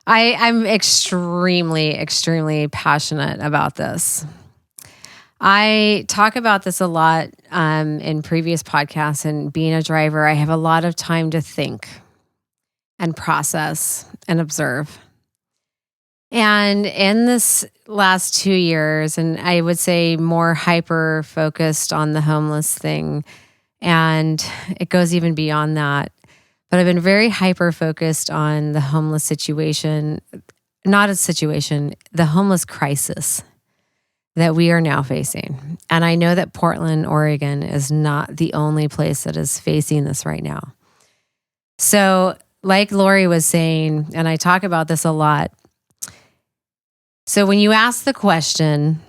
I'm extremely, extremely passionate about this. I talk about this a lot in previous podcasts, and being a driver, I have a lot of time to think and process and observe. And in this last 2 years, and I would say more hyper focused on the homeless thing, and it goes even beyond that, but I've been very hyper focused on the homeless situation, not a situation, the homeless crisis that we are now facing. And I know that Portland, Oregon is not the only place that is facing this right now. So like Lori was saying, and I talk about this a lot. So when you ask the question,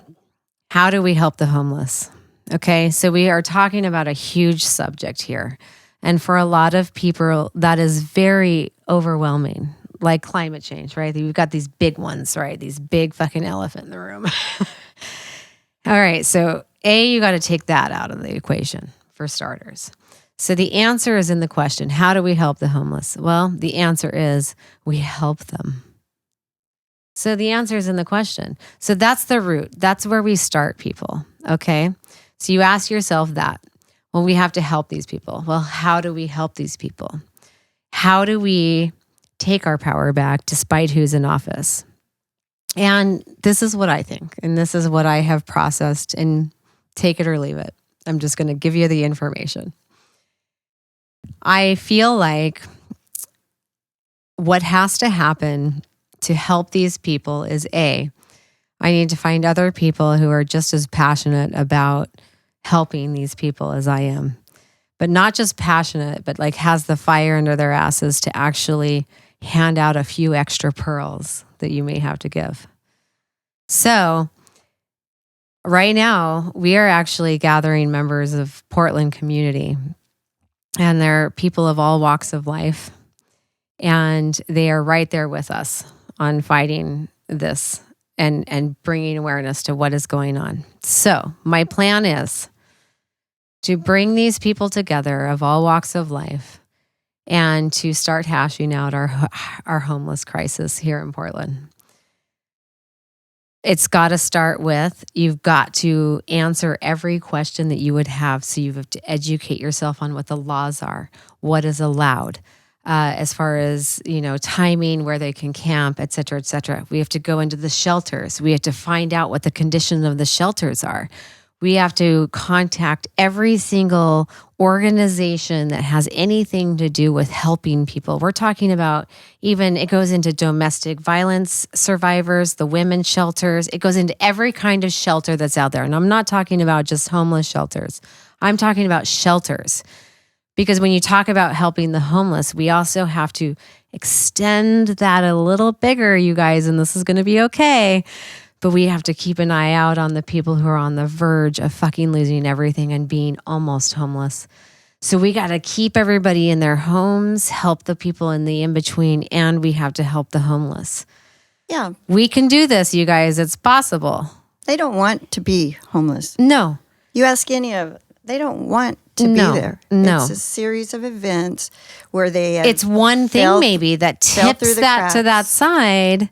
how do we help the homeless? Okay, so we are talking about a huge subject here. And for a lot of people, that is very overwhelming, like climate change, right? We've got these big ones, right? These big fucking elephant in the room. All right, so you got to take that out of the equation for starters. So the answer is in the question, how do we help the homeless? Well, the answer is we help them. So the answer is in the question. So that's the root. That's where we start, people. Okay. So you ask yourself that. Well, we have to help these people. Well, how do we help these people? How do we take our power back despite who's in office? And this is what I think. And this is what I have processed, and take it or leave it. I'm just going to give you the information. I feel like what has to happen to help these people is I need to find other people who are just as passionate about helping these people as I am, but not just passionate, but like has the fire under their asses to actually hand out a few extra pearls that you may have to give. So right now we are actually gathering members of Portland community, and they're people of all walks of life. And they are right there with us on fighting this and bringing awareness to what is going on. So my plan is to bring these people together of all walks of life and to start hashing out our homeless crisis here in Portland. It's got to start with, you've got to answer every question that you would have. So you have to educate yourself on what the laws are, what is allowed, as far as, timing, where they can camp, et cetera, et cetera. We have to go into the shelters. We have to find out what the condition of the shelters are. We have to contact every single organization that has anything to do with helping people. We're talking about even, it goes into domestic violence survivors, the women's shelters. It goes into every kind of shelter that's out there. And I'm not talking about just homeless shelters. I'm talking about shelters. Because when you talk about helping the homeless, we also have to extend that a little bigger, you guys, and this is going to be okay. But we have to keep an eye out on the people who are on the verge of fucking losing everything and being almost homeless. So we got to keep everybody in their homes, help the people in the in-between, and we have to help the homeless. Yeah. We can do this, you guys. It's possible. They don't want to be homeless. No. You ask any of, they don't want to be there. No. It's a series of events where they It's one thing maybe that tips that to that side,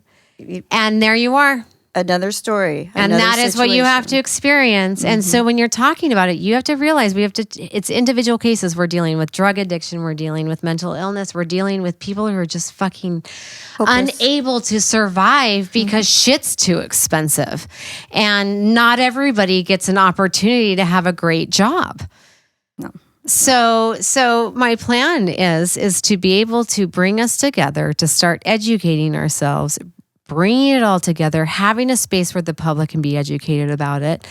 and there you are. Another story. And that is what you have to experience. Mm-hmm. And so when you're talking about it, you have to realize it's individual cases. We're dealing with drug addiction. We're dealing with mental illness. We're dealing with people who are just fucking unable to survive because shit's too expensive. And not everybody gets an opportunity to have a great job. No. So my plan is to be able to bring us together, to start educating ourselves, bringing it all together, having a space where the public can be educated about it.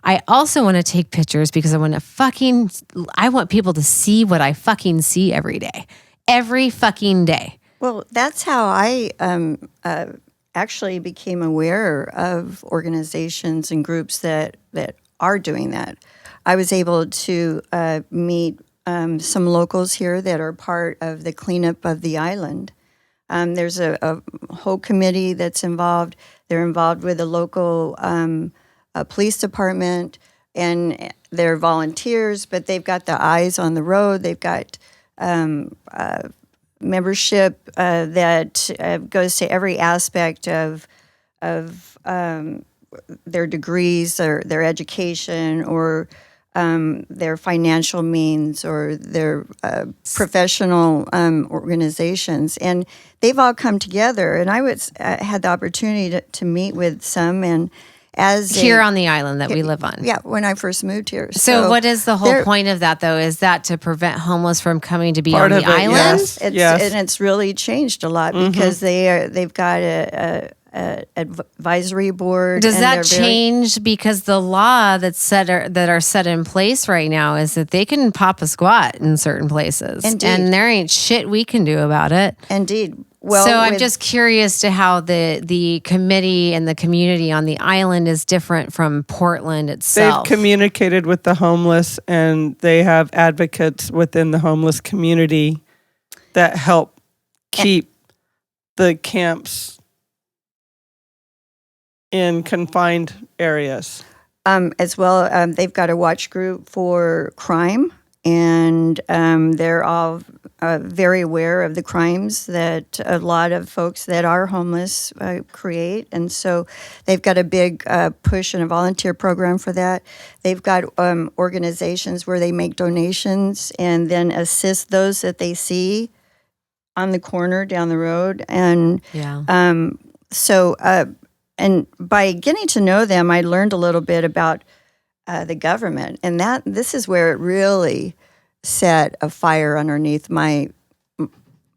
I also want to take pictures because I want people to see what I fucking see every day, every fucking day. Well, that's how I actually became aware of organizations and groups that are doing that. I was able to meet some locals here that are part of the cleanup of the island. There's a whole committee that's involved. They're involved with the local police department, and they're volunteers, but they've got the eyes on the road. They've got membership that goes to every aspect of their degrees or their education or their financial means or their professional organizations. And they've all come together. And I had the opportunity to meet with some, and as here on the island that we live on. Yeah, when I first moved here. So what is the whole point of that, though? Is that to prevent homeless from coming to be Part on the of it, island? yes. And it's really changed a lot because they've got a advisory board. Does and that they're change because the law that are set in place right now is that they can pop a squat in certain places, Indeed. and there ain't shit we can do about it. Indeed. Well, so I'm just curious to how the committee and the community on the island is different from Portland itself. They've communicated with the homeless, and they have advocates within the homeless community that help keep the camps in confined areas. As well, they've got a watch group for crime, and they're all very aware of the crimes that a lot of folks that are homeless create. And so they've got a big push and a volunteer program for that. They've got organizations where they make donations and then assist those that they see on the corner down the road. And and by getting to know them, I learned a little bit about the government. And this is where it really set a fire underneath my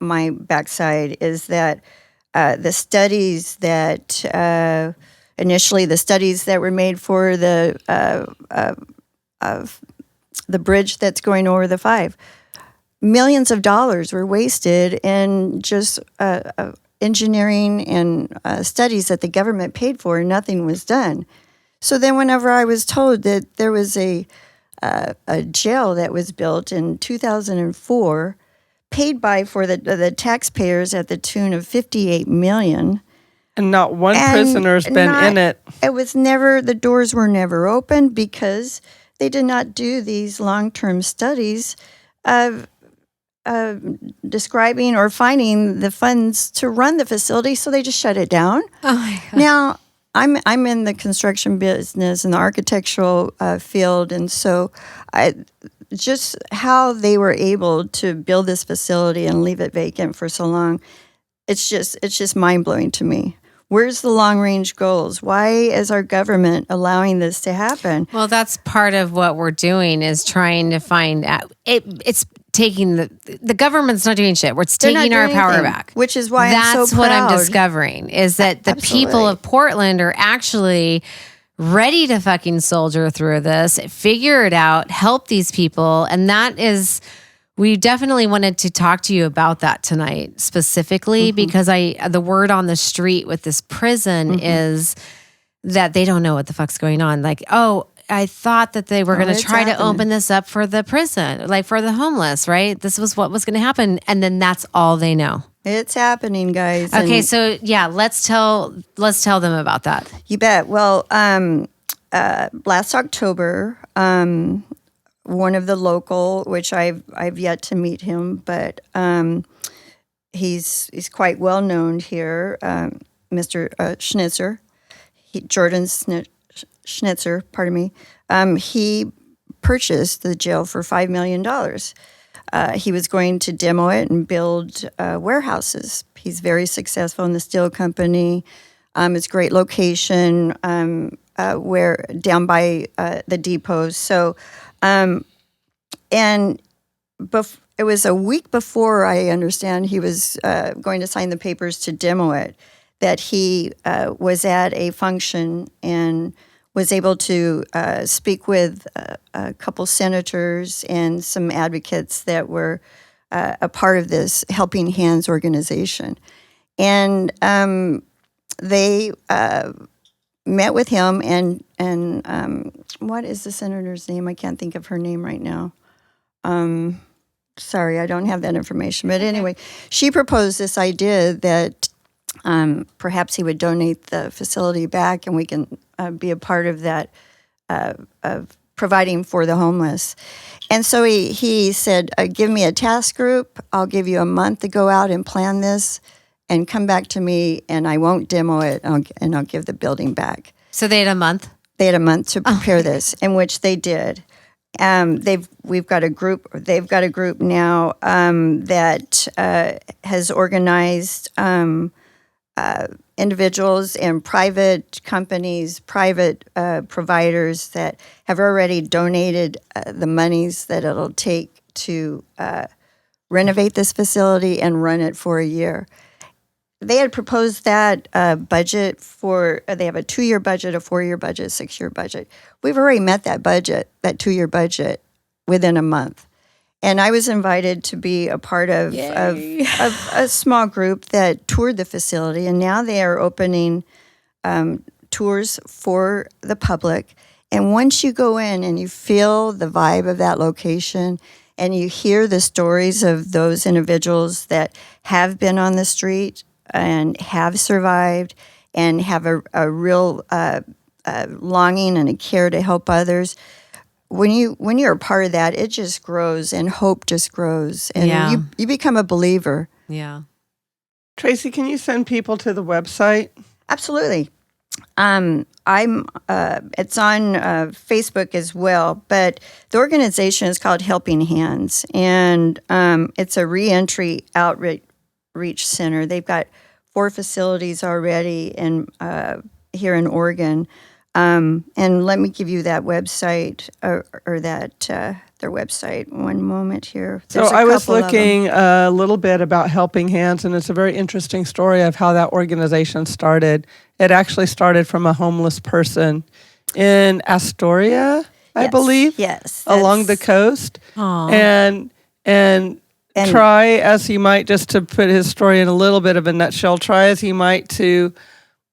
backside, is that the studies that initially the studies that were made for the bridge that's going over the 5, millions of dollars were wasted in just engineering and studies that the government paid for, and nothing was done. So then whenever I was told that there was a jail that was built in 2004, paid for the taxpayers at the tune of $58 million. And not one prisoner's been in it. It was never, the doors were never opened because they did not do these long-term studies of describing or finding the funds to run the facility, so they just shut it down. Oh my God. Now, I'm in the construction business and the architectural field, and so just how they were able to build this facility and leave it vacant for so long, it's just mind-blowing to me. Where's the long-range goals? Why is our government allowing this to happen? Well, that's part of what we're doing, is trying to find out. It's taking the government's not doing shit. We're taking our power back. Which is why that's I'm so proud. What I'm discovering is that the Absolutely. people of Portland are actually ready to fucking soldier through this, figure it out, help these people. And that is, we definitely wanted to talk to you about that tonight specifically, because the word on the street with this prison is that they don't know what the fuck's going on. Like, oh, I thought that they were going to try to open this up for the prison, like for the homeless, right? This was what was going to happen. And then that's all they know. It's happening, guys. Okay, so yeah, let's tell them about that. You bet. Well, last October, one of the local, which I've yet to meet him, but he's quite well known here, Mr. Schnitzer, Jordan Schnitzer, pardon me. He purchased the jail for $5 million. He was going to demo it and build warehouses. He's very successful in the steel company. It's a great location where down by the depots. So, and it was a week before, I understand, he was going to sign the papers to demo it, that he was at a function and was able to speak with a couple senators and some advocates that were a part of this Helping Hands organization. And they met with him, and what is the senator's name? I can't think of her name right now. Sorry, I don't have that information. But anyway, she proposed this idea that perhaps he would donate the facility back, and we can be a part of that, of providing for the homeless. And so he said, give me a task group. I'll give you a month to go out and plan this and come back to me, and I won't demo it, and I'll give the building back. So they had a month? They had a month to prepare this, in which they did. They've got a group. They've got a group now that has organized individuals and private companies, private providers that have already donated the monies that it'll take to renovate this facility and run it for a year. They had proposed that budget for, they have a 2-year budget, a 4-year budget, a 6-year budget. We've already met that budget, that 2-year budget, within a month. And I was invited to be a part of a small group that toured the facility. And now they are opening tours for the public. And once you go in and you feel the vibe of that location and you hear the stories of those individuals that have been on the street and have survived and have a real longing and a care to help others, when you're a part of that, it just grows and hope just grows, and you become a believer. Yeah. Tracy, can you send people to the website? Absolutely. It's on Facebook as well, but the organization is called Helping Hands, and it's a reentry outreach center. They've got 4 facilities already here in Oregon. And let me give you that website or that their website. One moment here. So I was looking a little bit about Helping Hands, and it's a very interesting story of how that organization started. It actually started from a homeless person in Astoria, I believe. Yes. Along the coast. Aww. And try as he might, just to put his story in a little bit of a nutshell, try as he might to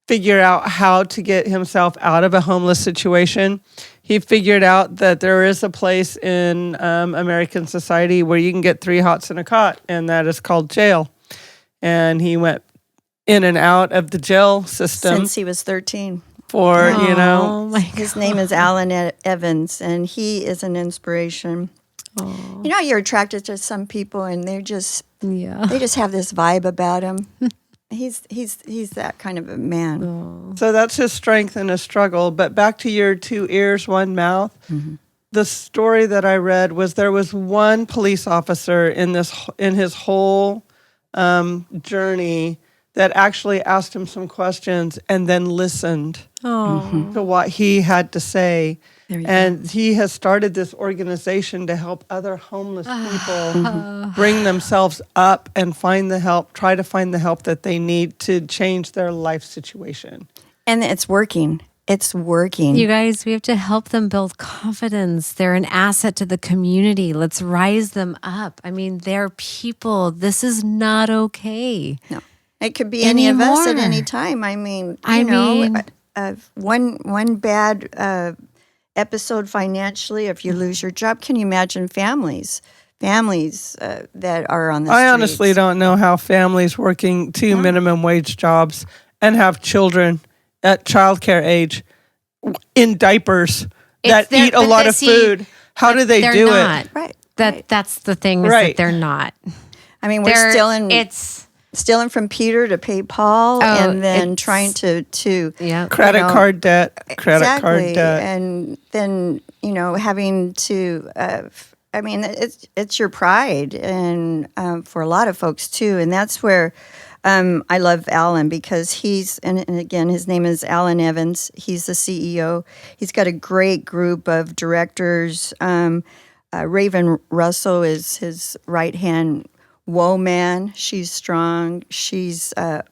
figure out how to get himself out of a homeless situation. He figured out that there is a place in American society where you can get 3 hots and a cot, and that is called jail. And he went in and out of the jail system since he was 13. His name is Alan Evans, and he is an inspiration. You know, you're attracted to some people, and they just have this vibe about him. He's that kind of a man. So that's his strength in his struggle. But back to your 2 ears, 1 mouth. Mm-hmm. The story that I read was there was one police officer in his whole journey that actually asked him some questions and then listened to what he had to say. And he has started this organization to help other homeless people bring themselves up and try to find the help that they need to change their life situation. And it's working. It's working. You guys, we have to help them build confidence. They're an asset to the community. Let's rise them up. I mean, they're people. This is not okay. No. It could be any of us at any time. I mean, one bad episode financially, if you lose your job, can you imagine families that are on the streets? I honestly don't know how families working 2 minimum wage jobs and have children at childcare age in diapers that eat a lot of food. How do they do it? Right. That's the thing, is that they're not. I mean, we're stealing from Peter to pay Paul, and then trying to credit card debt, and then having to. I mean, it's your pride, and for a lot of folks too, and that's where I love Alan, because he's and again, his name is Alan Evans. He's the CEO. He's got a great group of directors. Raven Russell is his right hand. Whoa, man, she's strong. She's got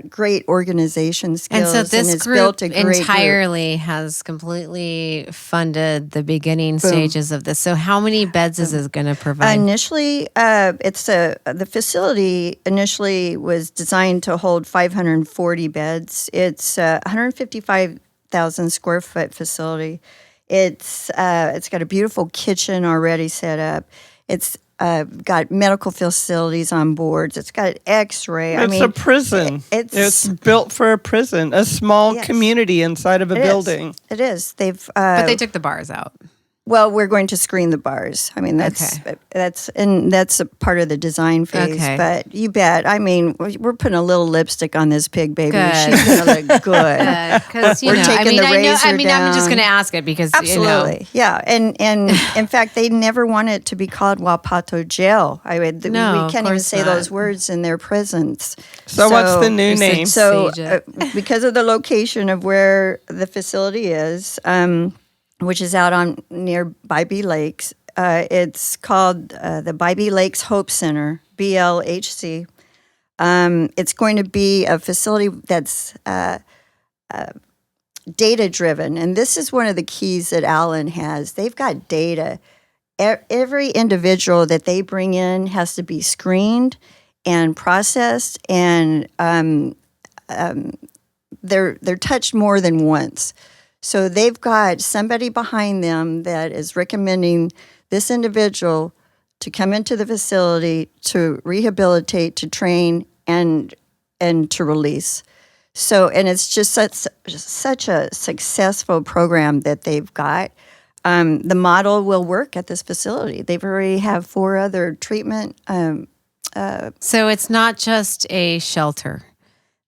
great organization skills. And so this and group built a great entirely group. has completely funded the beginning stages of this. So how many beds is it going to provide? Initially, the facility initially was designed to hold 540 beds. It's a 155,000 square foot facility. It's got a beautiful kitchen already set up. It's got medical facilities on boards. It's got X-ray. It's a prison. It's built for a prison, a small community inside of a building. It is. But they took the bars out. Well, we're going to screen the bars. I mean, that's a part of the design phase. Okay. But you bet. I mean, we're putting a little lipstick on this pig baby. Good. She's going to look good. Because We're taking the razor I'm just down. going to ask it because Absolutely, yeah, and in fact, they never want it to be called Wapato Jail. No, we of can't even course say not. those words in their prisons. So what's the new name? So, Sage it. because of the location of where the facility is, which is out on near Bybee Lakes, it's called the Bybee Lakes Hope Center, BLHC. It's going to be a facility that's data driven, and this is one of the keys that Allen has. They've got data. Every individual that they bring in has to be screened and processed, and they're touched more than once. So they've got somebody behind them that is recommending this individual to come into the facility to rehabilitate, to train, and to release. So, and it's just such a successful program that they've got. The model will work at this facility. They've already have 4 other treatment. So it's not just a shelter.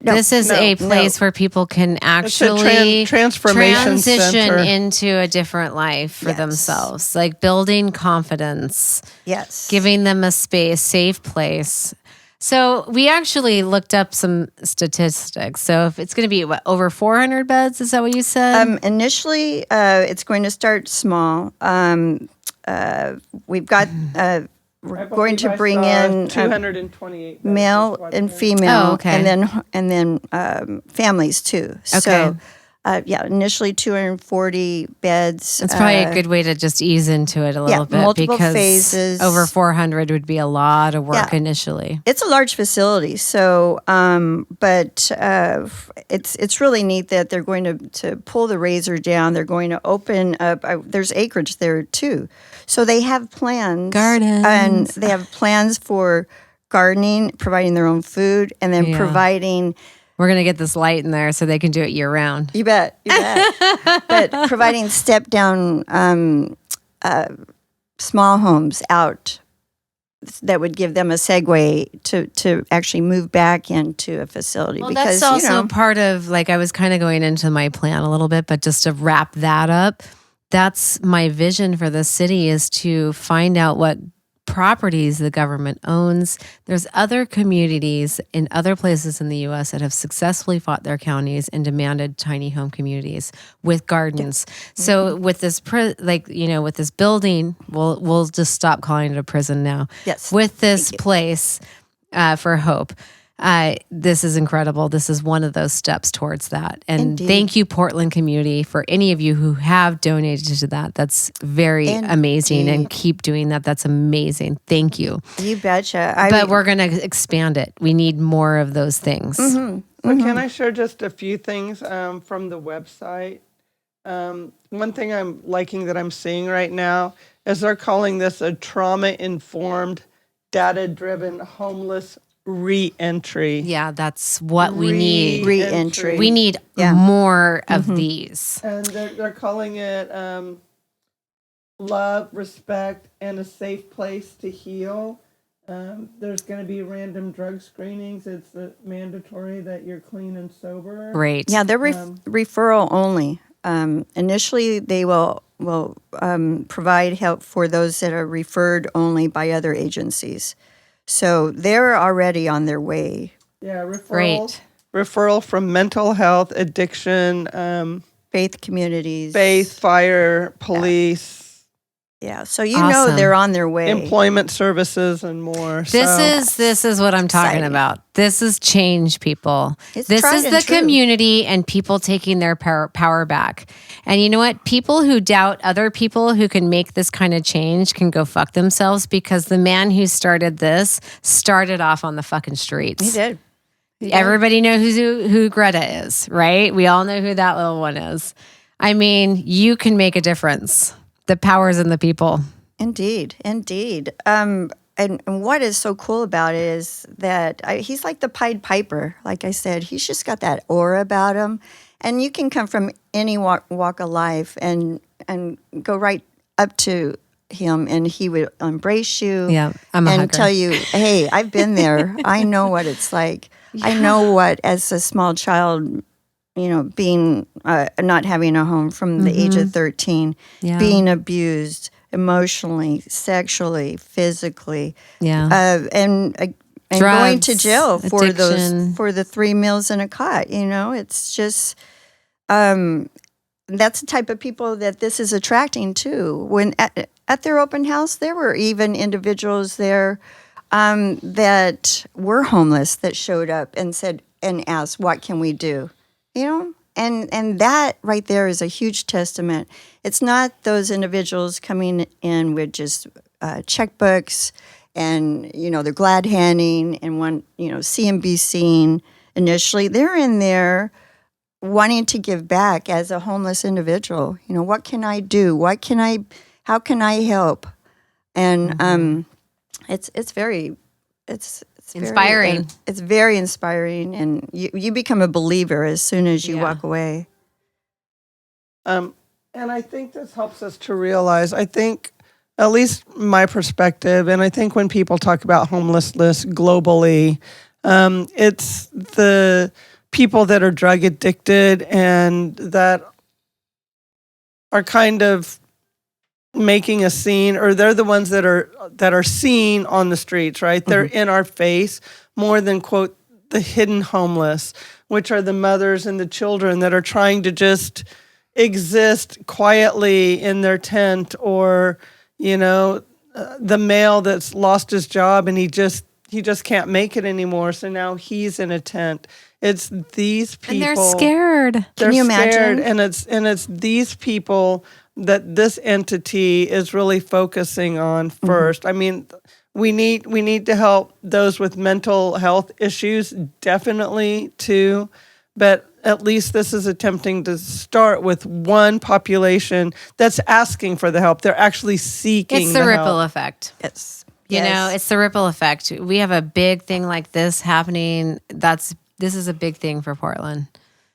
No, This is a place where people can actually transformation transition center. into a different life for themselves, like building confidence, Yes. giving them a space, safe place. So we actually looked up some statistics. So if it's going to be over 400 beds, is that what you said? Initially, it's going to start small. We've got. We're going to bring in 228 male and female, Oh, okay. and then families too. So, initially 240 beds. It's probably a good way to just ease into it a little bit multiple because phases. over 400 would be a lot of work initially. It's a large facility, so but it's really neat that they're going to pull the razor down. They're going to open up. There's acreage there too, so they have plans, Gardens. and they have plans for gardening, providing their own food, and then providing. We're going to get this light in there so they can do it year round. You bet. But providing step down small homes out that would give them a segue to actually move back into a facility. Well, because that's also part of, like, I was kind of going into my plan a little bit, but just to wrap that up, that's my vision for the city, is to find out what properties the government owns. There's other communities in other places in the U.S. that have successfully fought their counties and demanded tiny home communities with gardens. So with this, with this building, we'll just stop calling it a prison now. Yes. With this place for hope. This is incredible. This is one of those steps towards that. And Indeed. Thank you, Portland community, for any of you who have donated to that. That's very amazing. And keep doing that. That's amazing. Thank you. You betcha. But we're going to expand it. We need more of those things. So can I share just a few things from the website? One thing I'm liking that I'm seeing right now is they're calling this a trauma-informed, data-driven homeless re-entry. Yeah, that's what we need. Re-entry. We need more of these. And they're calling it love, respect, and a safe place to heal. There's going to be random drug screenings. It's mandatory that you're clean and sober. Great. Yeah, they're referral only. Initially, they will provide help for those that are referred only by other agencies. So they're already on their way. Yeah, referral. Great. Referral from mental health, addiction, Faith communities. faith, fire, police, Yeah, so you Awesome. know they're on their way. employment services, and more. This is what I'm talking Exciting. about. This is change, people. It's This tried is and the true. community and people taking their power back. And you know what? People who doubt other people who can make this kind of change can go fuck themselves, because the man who started this started off on the fucking streets. He did. Everybody knows who Greta is, right? We all know who that little one is. I mean, you can make a difference. The power's in the people. Indeed. And what is so cool about it is that he's like the Pied Piper. Like I said, he's just got that aura about him. And you can come from any walk of life and go right up to him, and he would embrace you I'm a and hugger. tell you, hey, I've been there. I know what it's like. I know what, as a small child, being not having a home from the age of 13, being abused emotionally, sexually, physically, and Drugs, going to jail for addiction. for the 3 meals in a cot. It's just that's the type of people that this is attracting to. When at their open house, there were even individuals there that were homeless that showed up and said and asked, "What can we do?" And that right there is a huge testament. It's not those individuals coming in with just checkbooks and they're glad handing and want see and be seen initially. They're in there wanting to give back as a homeless individual. What can I do? How can I help? And it's very inspiring. It's very inspiring, and you become a believer as soon as you walk away. And I think this helps us to realize, I think, at least my perspective, and I think when people talk about homelessness globally, it's the people that are drug addicted and that are kind of making a scene, or they're the ones that are seen on the streets, right? They're in our face more than, quote, the hidden homeless, which are the mothers and the children that are trying to just exist quietly in their tent, or the male that's lost his job and he just can't make it anymore, so now he's in a tent. It's these people, and they're scared. Can you scared, imagine? and it's these people that this entity is really focusing on first. I mean, we need to help those with mental health issues, definitely too, but at least this is attempting to start with one population that's asking for the help. They're actually seeking It's the ripple help. effect. Yes. It's the ripple effect. We have a big thing like this happening. This is a big thing for Portland.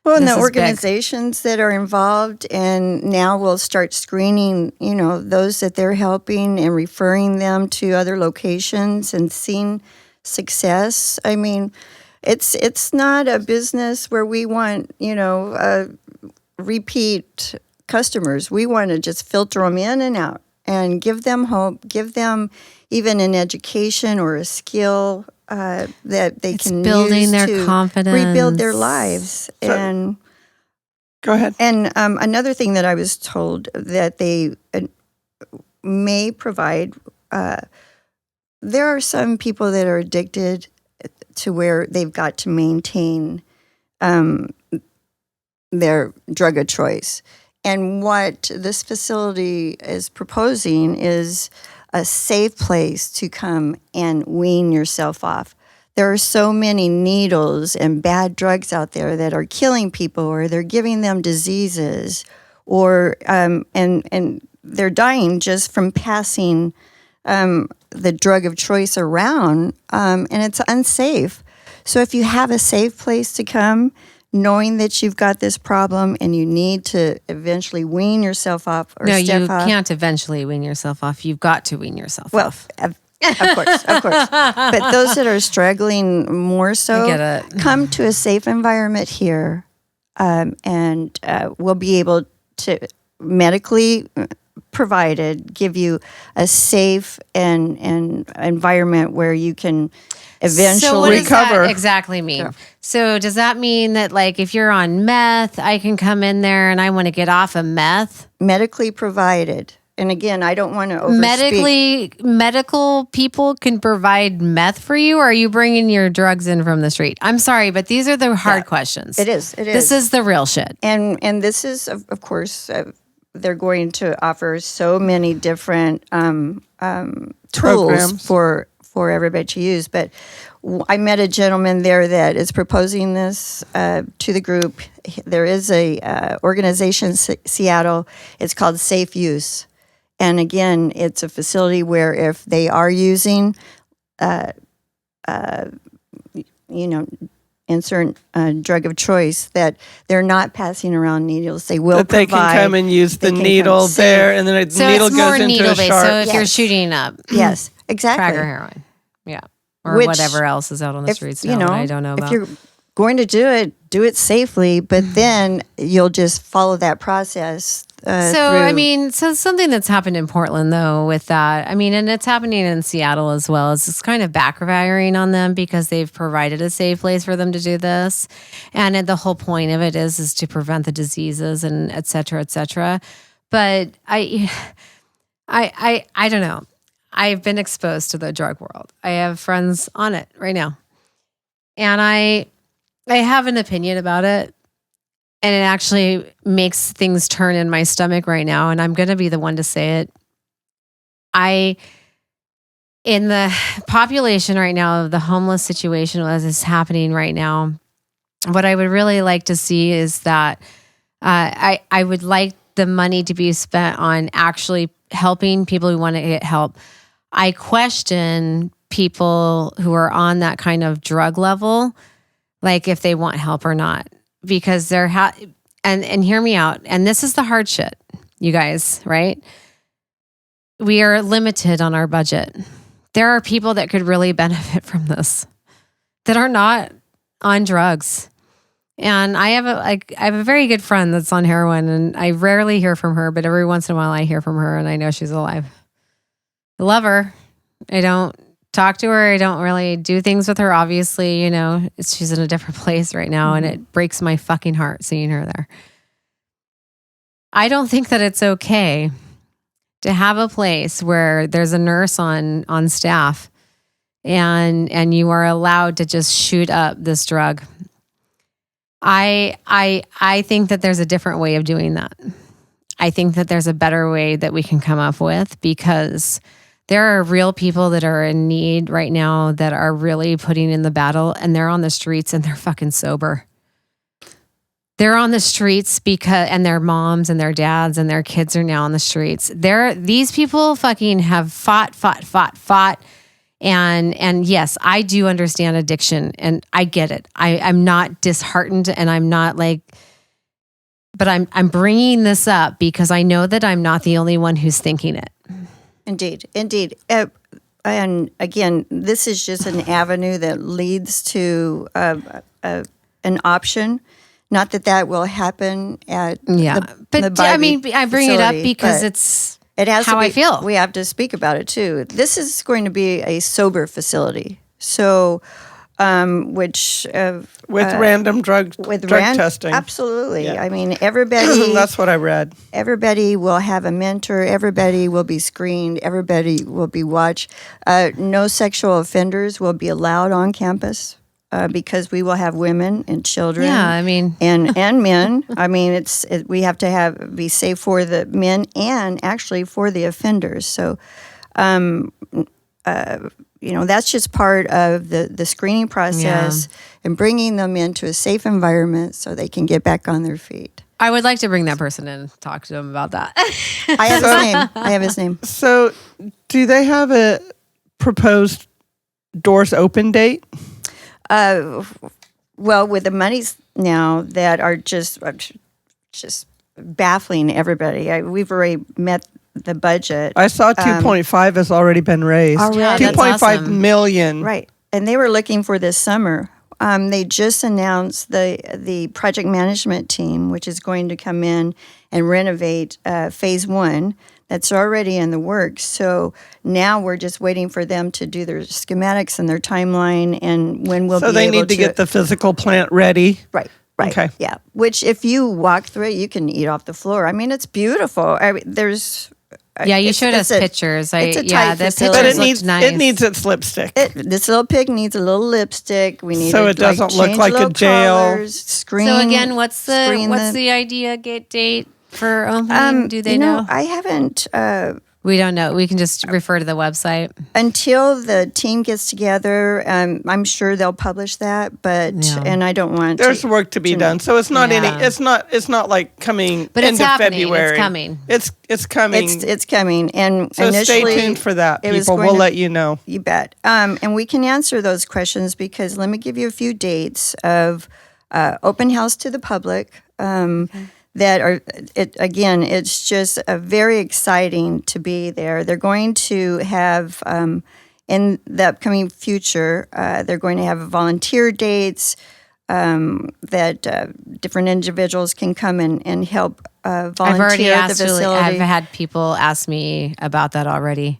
Well, and This the is big. organizations that are involved, and now we'll start screening, those that they're helping and referring them to other locations and seeing success. I mean, it's not a business where we want, repeat customers. We want to just filter them in and out and give them hope, give them even an education or a skill that they can building use their to confidence, rebuild their lives. And Go ahead. And another thing that I was told that they may provide, there are some people that are addicted to where they've got to maintain their drug of choice. And what this facility is proposing is a safe place to come and wean yourself off. There are so many needles and bad drugs out there that are killing people, or they're giving them diseases, or and they're dying just from passing the drug of choice around, and it's unsafe. So if you have a safe place to come, knowing that you've got this problem and you need to eventually wean yourself off or No, step you off. can't eventually wean yourself off. You've got to wean yourself Well, off. of course. But those that are struggling more so, I get it. come to a safe environment here, and we'll be able to medically provided give you a safe and environment where you can eventually So what does recover. that exactly mean? Sure. So does that mean that, like, if you're on meth, I can come in there and I want to get off of meth? medically provided. And again, I don't want to overspeak. Medical people can provide meth for you, or are you bringing your drugs in from the street? I'm sorry, but these are the hard questions. It is. This is the real shit. And this is, of course, they're going to offer so many different tools Programs. for for everybody to use. But I met a gentleman there that is proposing this to the group. There is a organization, Seattle. It's called Safe Use. And again, it's a facility where if they are using, insert drug of choice, that they're not passing around needles. They will that they provide. can come and use the needle there, and then a needle it's goes more into a needle-based. sharp. So if you're shooting up, Yes, exactly. crack or heroin, yeah, or Which, whatever else is out on the streets now that I don't know about. If you're going to do it safely, but then you'll just follow that process. So something that's happened in Portland though with that, and it's happening in Seattle as well, is it's kind of backfiring on them because they've provided a safe place for them to do this. And the whole point of it is to prevent the diseases and et cetera, et cetera. But I don't know. I've been exposed to the drug world. I have friends on it right now. And I have an opinion about it. And it actually makes things turn in my stomach right now. And I'm going to be the one to say it. In the population right now of the homeless situation as is happening right now, what I would really like to see is that I would like the money to be spent on actually helping people who want to get help. I question people who are on that kind of drug level, like if they want help or not. Because and hear me out. And this is the hard shit, you guys, right? We are limited on our budget. There are people that could really benefit from this that are not on drugs. And I have a very good friend that's on heroin, and I rarely hear from her, but every once in a while I hear from her, and I know she's alive. I love her. I don't talk to her. I don't really do things with her. Obviously, she's in a different place right now, and it breaks my fucking heart seeing her there. I don't think that it's okay to have a place where there's a nurse on staff and you are allowed to just shoot up this drug. I think that there's a different way of doing that. I think that there's a better way that we can come up with, because there are real people that are in need right now that are really putting in the battle, and they're on the streets and they're fucking sober. They're on the streets and their moms and their dads and their kids are now on the streets. These people fucking have fought. And yes, I do understand addiction and I get it. I'm not disheartened, and I'm not but I'm bringing this up because I know that I'm not the only one who's thinking it. Indeed. And again, this is just an avenue that leads to an option. Not that will happen at but the I bring it up because it has how I feel. We have to speak about it too. This is going to be a sober facility, so with random drug testing. Absolutely. Yeah. I mean, everybody. That's what I read. Everybody will have a mentor. Everybody will be screened. Everybody will be watched. No sexual offenders will be allowed on campus. Because we will have women and children, and men. I mean, we have to be safe for the men and actually for the offenders. So, that's just part of the screening process and bringing them into a safe environment so they can get back on their feet. I would like to bring that person in and talk to them about that. I have his name. So, do they have a proposed doors open date? Well, with the monies now that are just baffling everybody. We've already met the budget. I saw 2.5 has already been raised. Already. 2.5 awesome. million. Right. And they were looking for this summer. They just announced the project management team, which is going to come in and renovate phase 1. That's already in the works. So now we're just waiting for them to do their schematics and their timeline and when we'll be able to. So they need to get the physical plant ready. Right. Okay. Yeah. Which if you walk through it, you can eat off the floor. I mean, it's beautiful. You showed us pictures. It's a tight facility. But nice. It needs its lipstick. This little pig needs a little lipstick. We need so it doesn't look like a jail. Colors, screen. So again, what's the idea date for opening? Do they know? I haven't We don't know. We can just refer to the website. Until the team gets together, I'm sure they'll publish that. But Yeah. and I don't want. There's work to be done, so it's not Yeah. It's not like coming But it's end of happening. February. It's coming. It's coming. It's coming, and So initially, stay tuned for that, it was people. going We'll to- let you know. You bet. And we can answer those questions because let me give you a few dates of open house to the public. That are again, it's just very exciting to be there. They're going to have in the upcoming future. They're going to have volunteer dates that different individuals can come and help volunteer I've already at asked. the facility. I've had people ask me about that already.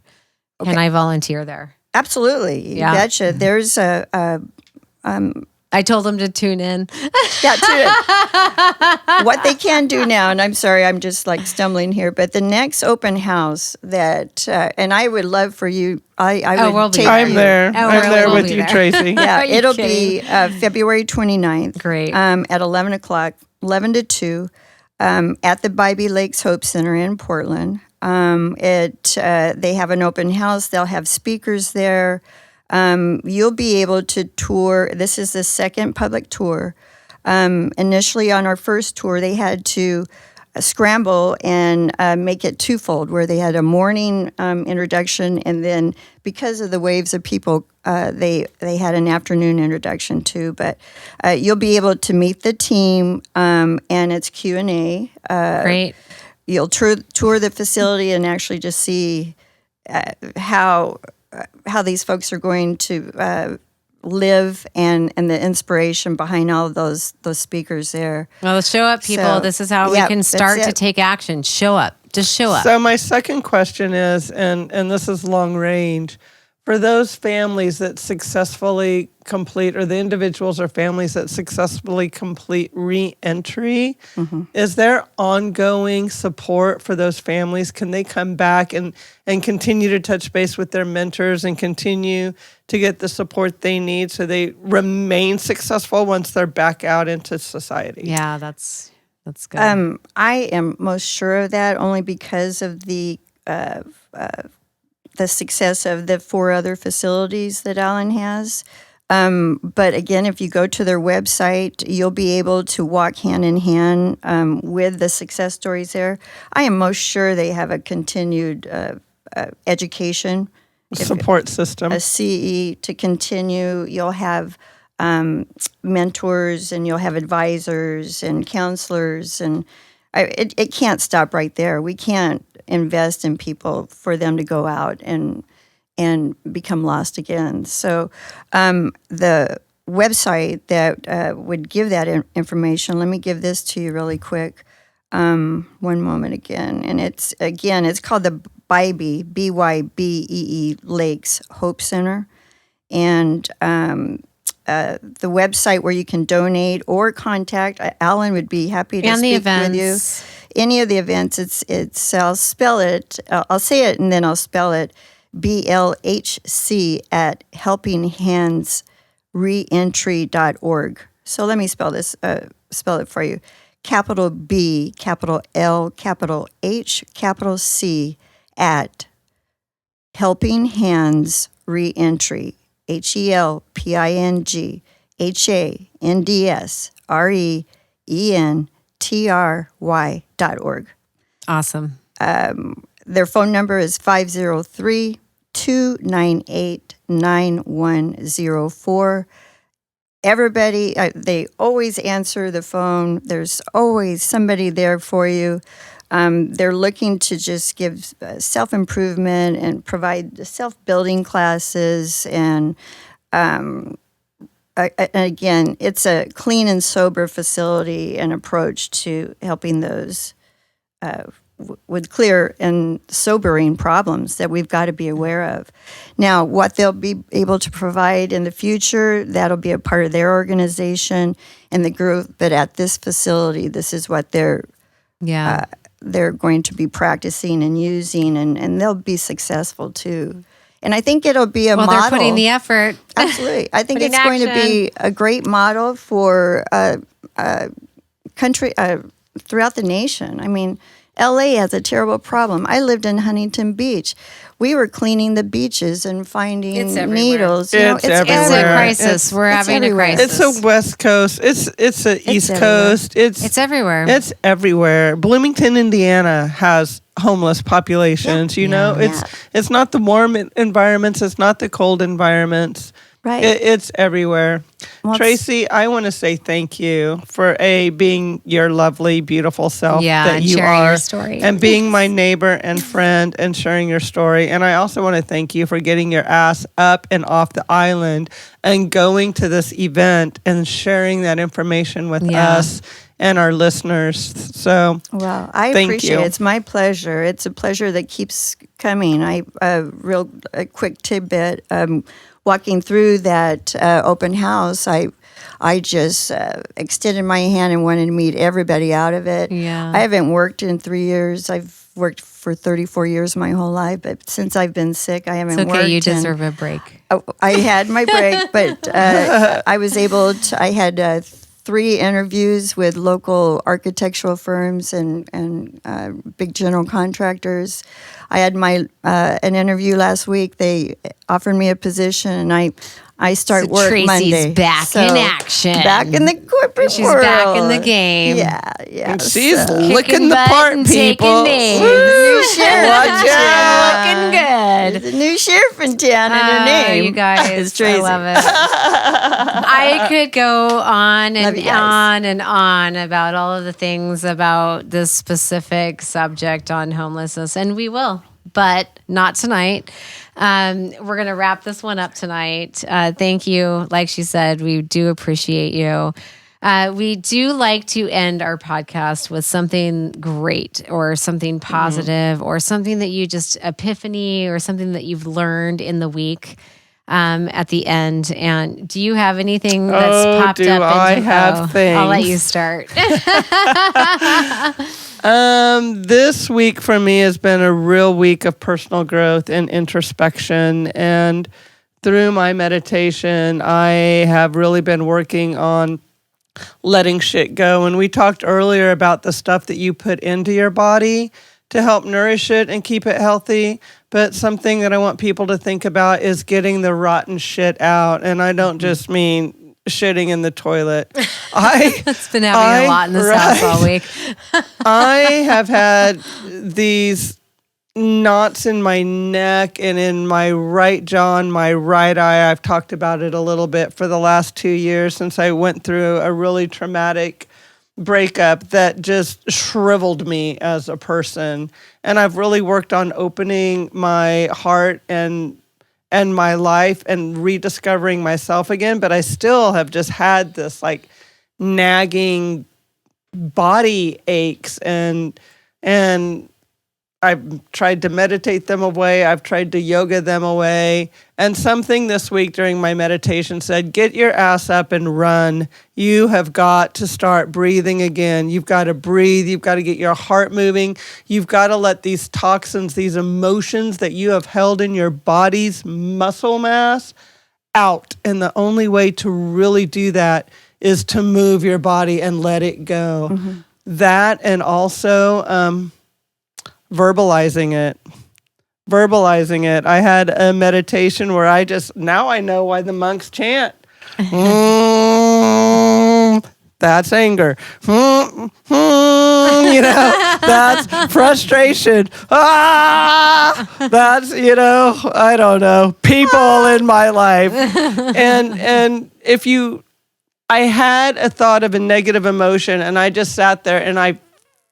Can I volunteer there? Absolutely, you Yeah. betcha. There's I told them to tune in. Yeah, what they can do now, and I'm sorry, I'm just like stumbling here, but the next open house that, and I would love for you, I would we'll be take there. I'm you. there. Oh, I'm really? there We'll with be you, there. Tracy. Yeah, Are you it'll kidding? be February 29th. Great. At 11 o'clock, 11 to 2, at the Bybee Lakes Hope Center in Portland. They have an open house. They'll have speakers there. You'll be able to tour. This is the second public tour. Initially, on our first tour, they had to scramble and make it twofold, where they had a morning introduction, and then because of the waves of people, they had an afternoon introduction too. But you'll be able to meet the team, and it's Q&A. Great. You'll tour the facility and actually just see how these folks are going to live and the inspiration behind all of those speakers there. Well, show up, people. So, This is how we yep, can that's start to it. take action. Show up. Just show up. So my second question is, and this is long range, for those families that successfully complete, or the individuals or families that successfully complete re-entry, is there ongoing support for those families? Can they come back and continue to touch base with their mentors and continue to get the support they need so they remain successful once they're back out into society? Yeah, that's good. I am most sure of that only because of the success of the 4 other facilities that Alan has. But again, if you go to their website, you'll be able to walk hand in hand with the success stories there. I am most sure they have a continued education Support system. a CE to continue. You'll have mentors, and you'll have advisors and counselors, and it can't stop right there. We can't invest in people for them to go out and become lost again. So the website that would give that information, let me give this to you really quick. One moment again. And it's called the Bybee, Bybee Lakes Hope Center. And the website where you can donate or contact, Alan would be happy to And the speak with you. events. Any of the events, I'll spell it, I'll say it and then I'll spell it, BLHC at helpinghandsreentry.org. So let me spell it for you. Capital B, capital L, capital H, capital C at Helping Hands Reentry, HelpingHandsReentry.org. Awesome. Their phone number is 503-298-9104. Everybody, they always answer the phone. There's always somebody there for you. They're looking to just give self-improvement and provide self-building classes. And again, it's a clean and sober facility and approach to helping those with clear and sobering problems that we've got to be aware of. Now, what they'll be able to provide in the future, that'll be a part of their organization and the group. But at this facility, this is what they're going to be practicing and using, and they'll be successful too. And I think it'll be a model. They're putting the effort. Absolutely. I think Putting it's going to action. be a great model for country throughout the nation. I mean, LA has a terrible problem. I lived in Huntington Beach. We were cleaning the beaches and finding It's everywhere. needles. It's everywhere. It's a crisis. We're having everywhere. a crisis. It's a West Coast. It's a East everywhere. Coast. It's everywhere. It's everywhere. Bloomington, Indiana has homeless populations. You know, it's not the warm environments. It's not the cold environments. Right. It's everywhere. Well, Tracy, I want to say thank you for being your lovely, beautiful self Yeah, that and you sharing are, your story. and being my neighbor and friend and sharing your story. And I also want to thank you for getting your ass up and off the island and going to this event and sharing that information with us and our listeners. So, well, I thank appreciate you. it. It's my pleasure. It's a pleasure that keeps coming. A quick tidbit. Walking through that open house, I just extended my hand and wanted to meet everybody out of it. Yeah. I haven't worked in 3 years. I've worked for 34 years my whole life, but since I've been sick, I haven't It's okay. worked. You deserve a break. I had my break, but I was able to. I had 3 interviews with local architectural firms and big general contractors. I had an interview last week. They offered me a position, and I start work Tracy's Monday. back in action. Back in the corporate She's world. back in the game. Yeah. she's So- licking the butt part, and people. taking names. New sheriff. Watch out. Looking good. There's a new sheriff in town, and her name You guys, is Tracy. I love it. I could go on Love and you guys. on and on about all of the things about this specific subject on homelessness, and we will, but not tonight. We're going to wrap this one up tonight. Thank you. Like she said, we do appreciate you. We do like to end our podcast with something great or something positive or something that you just epiphany or something that you've learned in the week at the end. And do you have anything that's popped do up? I into, have I'll let things. you start. This week for me has been a real week of personal growth and introspection. And through my meditation, I have really been working on letting shit go. And we talked earlier about the stuff that you put into your body to help nourish it and keep it healthy. But something that I want people to think about is getting the rotten shit out. And I don't just mean shitting in the toilet. It's been happening a lot in this house all week. I have had these knots in my neck and in my right jaw and my right eye. I've talked about it a little bit for the last 2 years since I went through a really traumatic breakup that just shriveled me as a person. And I've really worked on opening my heart and my life and rediscovering myself again. But I still have just had this like nagging body aches and I've tried to meditate them away. I've tried to yoga them away. And something this week during my meditation said, get your ass up and run. You have got to start breathing again. You've got to breathe. You've got to get your heart moving. You've got to let these toxins, these emotions that you have held in your body's muscle mass out. And the only way to really do that is to move your body and let it go. Mm-hmm. That and also verbalizing it. I had a meditation where now I know why the monks chant. That's anger. That's frustration. That's, I don't know, people in my life. And I had a thought of a negative emotion and I just sat there and I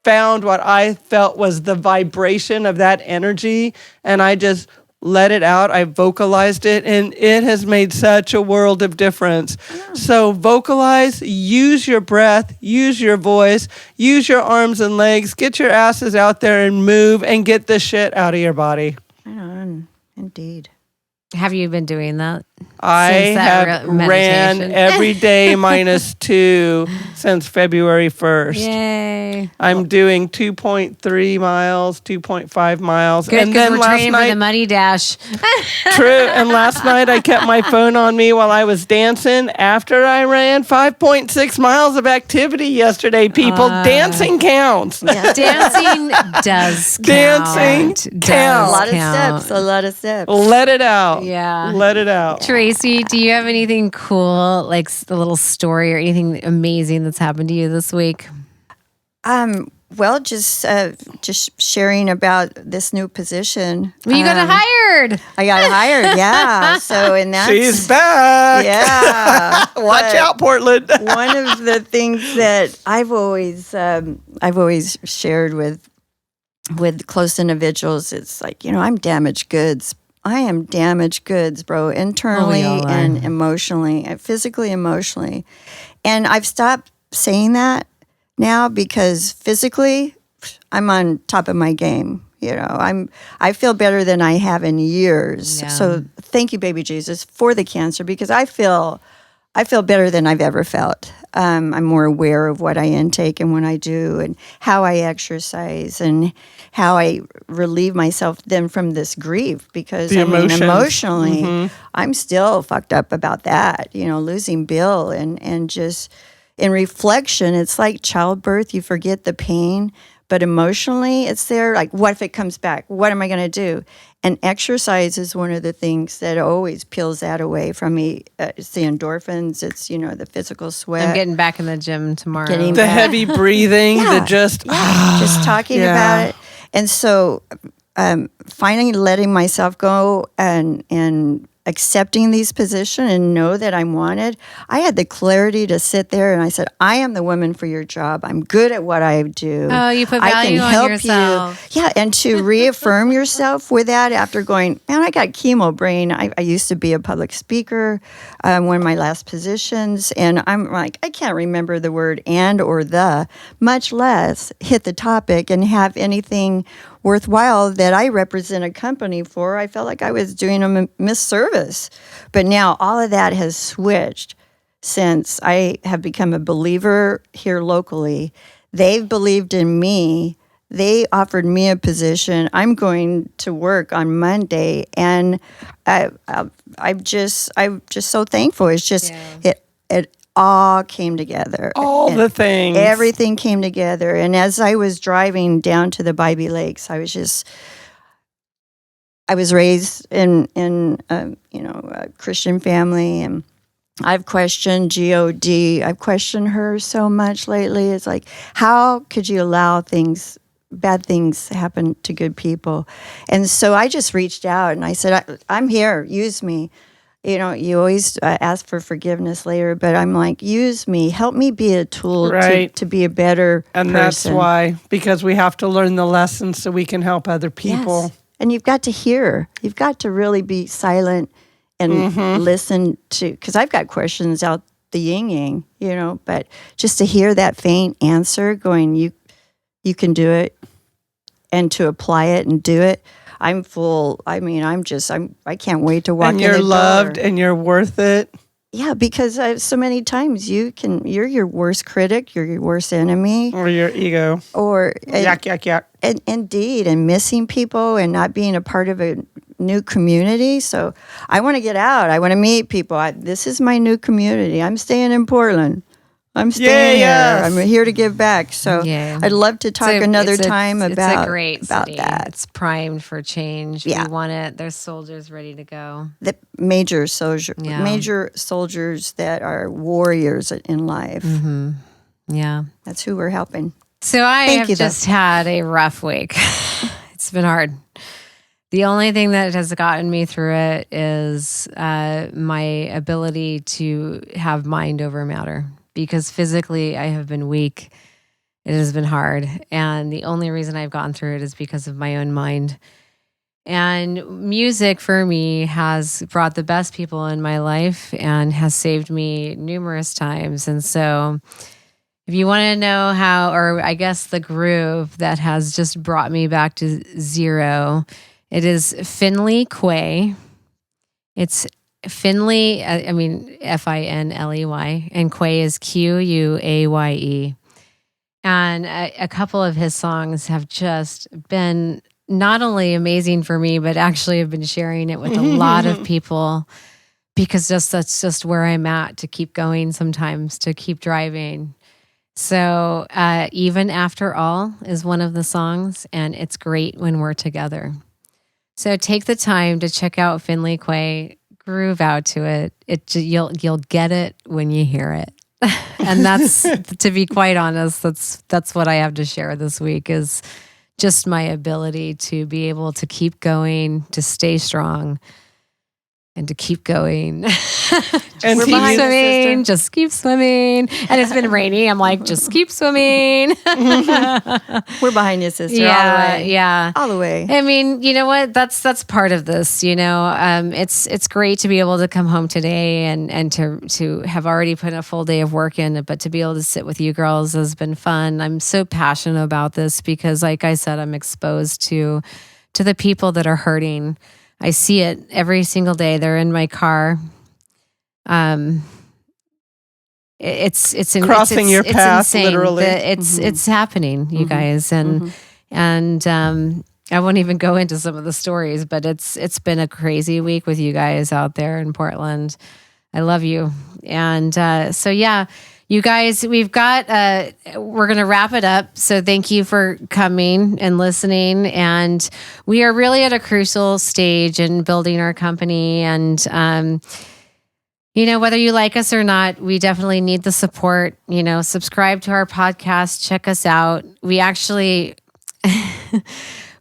found what I felt was the vibration of that energy and I just let it out. I vocalized it and it has made such a world of difference. So vocalize, use your breath, use your voice, use your arms and legs, get your asses out there and move and get the shit out of your body. Right on. Indeed. Have you been doing that? I Since that have meditation. ran every day -2 since February 1st. Yay. I'm doing 2.3 miles, 2.5 miles. Good, and because then we're last training for the night, money dash. true. And last night I kept my phone on me while I was dancing after I ran 5.6 miles of activity yesterday. People, dancing counts. Yeah. Dancing does count. Dancing Does counts. A lot of count. steps. A lot of steps. Let it out. Yeah. Let it out. Tracy, do you have anything cool, like a little story or anything amazing that's happened to you this week? Well, just sharing about this new position. Well, you got hired. I got hired. Yeah. So and that's She's back. Yeah. Watch out, Portland. One of the things that I've always shared with close individuals, it's like, I'm damaged goods. I am damaged goods, bro, internally all are. and emotionally, physically, emotionally. And I've stopped saying that now because physically I'm on top of my game. I feel better than I have in years. Yeah. So thank you, baby Jesus, for the cancer, because I feel better than I've ever felt. I'm more aware of what I intake and what I do and how I exercise and how I relieve myself then from this grief, because emotionally, I'm still fucked up about that, losing Bill and just in reflection, it's like childbirth. You forget the pain, but emotionally it's there. Like, what if it comes back? What am I going to do? And exercise is one of the things that always peels that away from me. It's the endorphins. It's, the physical sweat. I'm getting back in the gym tomorrow. The heavy breathing, just talking about it. And so finally letting myself go and accepting these positions and know that I'm wanted. I had the clarity to sit there and I said, I am the woman for your job. I'm good at what I do. Oh, you put I value can on help yourself. you. Yeah, and to reaffirm yourself with that after going, man, I got chemo brain. I used to be a public speaker, one of my last positions, and I'm like, I can't remember the word and or the, much less hit the topic and have anything worthwhile that I represent a company for. I felt like I was doing them a misservice. But now all of that has switched since I have become a believer here locally. They've believed in me. They offered me a position. I'm going to work on Monday, and I'm just so thankful. It's just it all came together. all the things. Everything came together. And as I was driving down to the Bybee Lakes, I was raised in a Christian family, and I've questioned God. I've questioned her so much lately. It's like, how could you allow bad things happen to good people? And so I just reached out and I said, I'm here. Use me. You always ask for forgiveness later, but I'm like, use me. Help me be a tool to be a better and person. that's why, because we have to learn the lessons so we can help other people. Yes. And you've got to hear. You've got to really be silent and listen to, because I've got questions out the yin yang, but just to hear that faint answer going, you can do it, and to apply it and do it. I'm full. I mean, I can't wait to walk in the door. And you're loved and you're worth it. Yeah, because so many times you're your worst critic, you're your worst enemy. Or your ego. Or Yak. And indeed, and missing people and not being a part of a new community. So I want to get out. I want to meet people. This is my new community. I'm staying in Portland. I'm staying here. I'm here to give back. So I'd love to talk another time about it's a great city. That. It's primed for change. Yeah. We want it. There's soldiers ready to go. The major soldiers that are warriors in life. Mm-hmm. Yeah. That's who we're helping. So I have just had a rough week. It's been hard. The only thing that has gotten me through it is my ability to have mind over matter, because physically I have been weak. It has been hard. And the only reason I've gotten through it is because of my own mind. And music for me has brought the best people in my life and has saved me numerous times. And so if you want to know how, or I guess the groove that has just brought me back to zero, it is Finley Quay. It's Finley, Finley, and Quay is Quaye. And a couple of his songs have just been not only amazing for me, but actually have been sharing it with a lot of people, because that's just where I'm at, to keep going sometimes, to keep driving. So Even After All is one of the songs, and it's great when we're together. So take the time to check out Finley Quay, groove out to it. You'll get it when you hear it. And that's, to be quite honest, that's what I have to share this week, is just my ability to be able to keep going, to stay strong, and to keep going. And Keep swimming, just keep swimming. And it's been rainy. I'm like, just keep swimming. We're behind you, sister. Yeah, all the way. yeah. All the way. I mean, you know what? That's part of this. It's great to be able to come home today and to have already put a full day of work in, but to be able to sit with you girls has been fun. I'm so passionate about this because, like I said, I'm exposed to the people that are hurting. I see it every single day. They're in my car. It's crossing your path, insane. literally. It's happening, you guys, and I won't even go into some of the stories, but it's been a crazy week with you guys out there in Portland. I love you, and so yeah. You guys, we're going to wrap it up. So thank you for coming and listening. And we are really at a crucial stage in building our company. And, whether you like us or not, we definitely need the support. Subscribe to our podcast, check us out. We actually,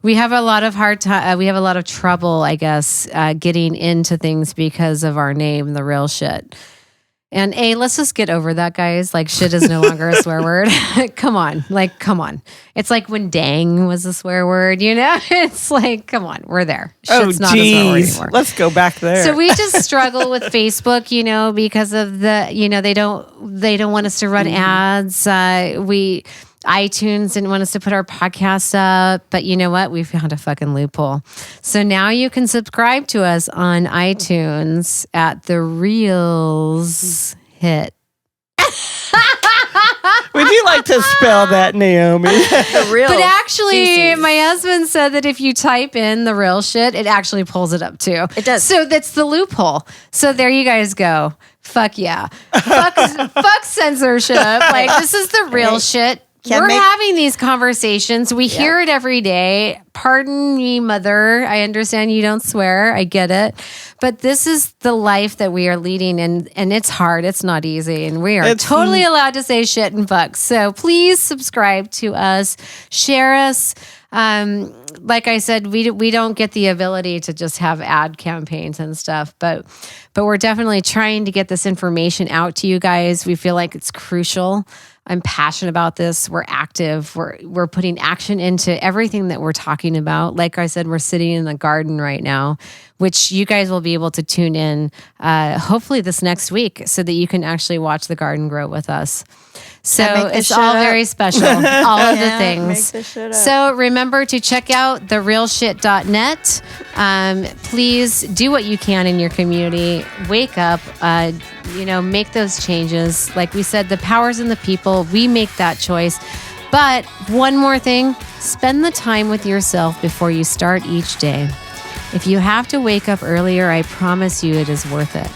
we have a lot of we have a lot of trouble, I guess, getting into things because of our name, The Real Shit. And let's just get over that, guys. Like, shit is no longer a swear word. Come on. It's like when dang was a swear word, It's like, come on, we're there. Shit's not a swear word anymore. Let's go back there. So we just struggle with Facebook, because of the, they don't want us to run ads. iTunes didn't want us to put our podcast up, but you know what? We found a fucking loophole. So now you can subscribe to us on iTunes at The Reels Hit. Would you like to spell that, Naomi? The real. But actually, feces. my husband said that if you type in The Real Shit, it actually pulls it up too. It does. So that's the loophole. So there you guys go. Fuck yeah. Fuck censorship. Like, this is the real shit. We're having these conversations. We hear it every day. Pardon me, mother. I understand you don't swear. I get it. But this is the life that we are leading, and it's hard. It's not easy. And we are totally allowed to say shit and fuck. So please subscribe to us. Share us. Like I said, we don't get the ability to just have ad campaigns and stuff, but we're definitely trying to get this information out to you guys. We feel like it's crucial. I'm passionate about this. We're active. We're putting action into everything that we're talking about. Like I said, we're sitting in the garden right now, which you guys will be able to tune in hopefully this next week so that you can actually watch the garden grow with us. So it's all very special, all of the things. So remember to check out therealshit.net. Please do what you can in your community. Wake up, make those changes. Like we said, the power's in the people. We make that choice. But one more thing, spend the time with yourself before you start each day. If you have to wake up earlier, I promise you it is worth it.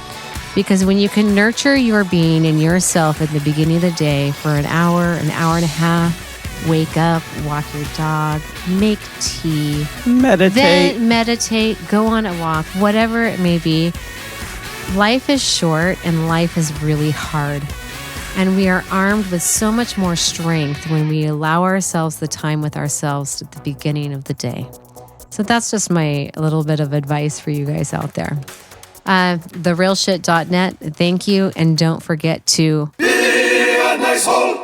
Because when you can nurture your being and yourself at the beginning of the day for an hour and a half, wake up, walk your dog, make tea, meditate, go on a walk, whatever it may be. Life is short and life is really hard. And we are armed with so much more strength when we allow ourselves the time with ourselves at the beginning of the day. So that's just my little bit of advice for you guys out there. Therealshit.net. Thank you. And don't forget to be a nice hole.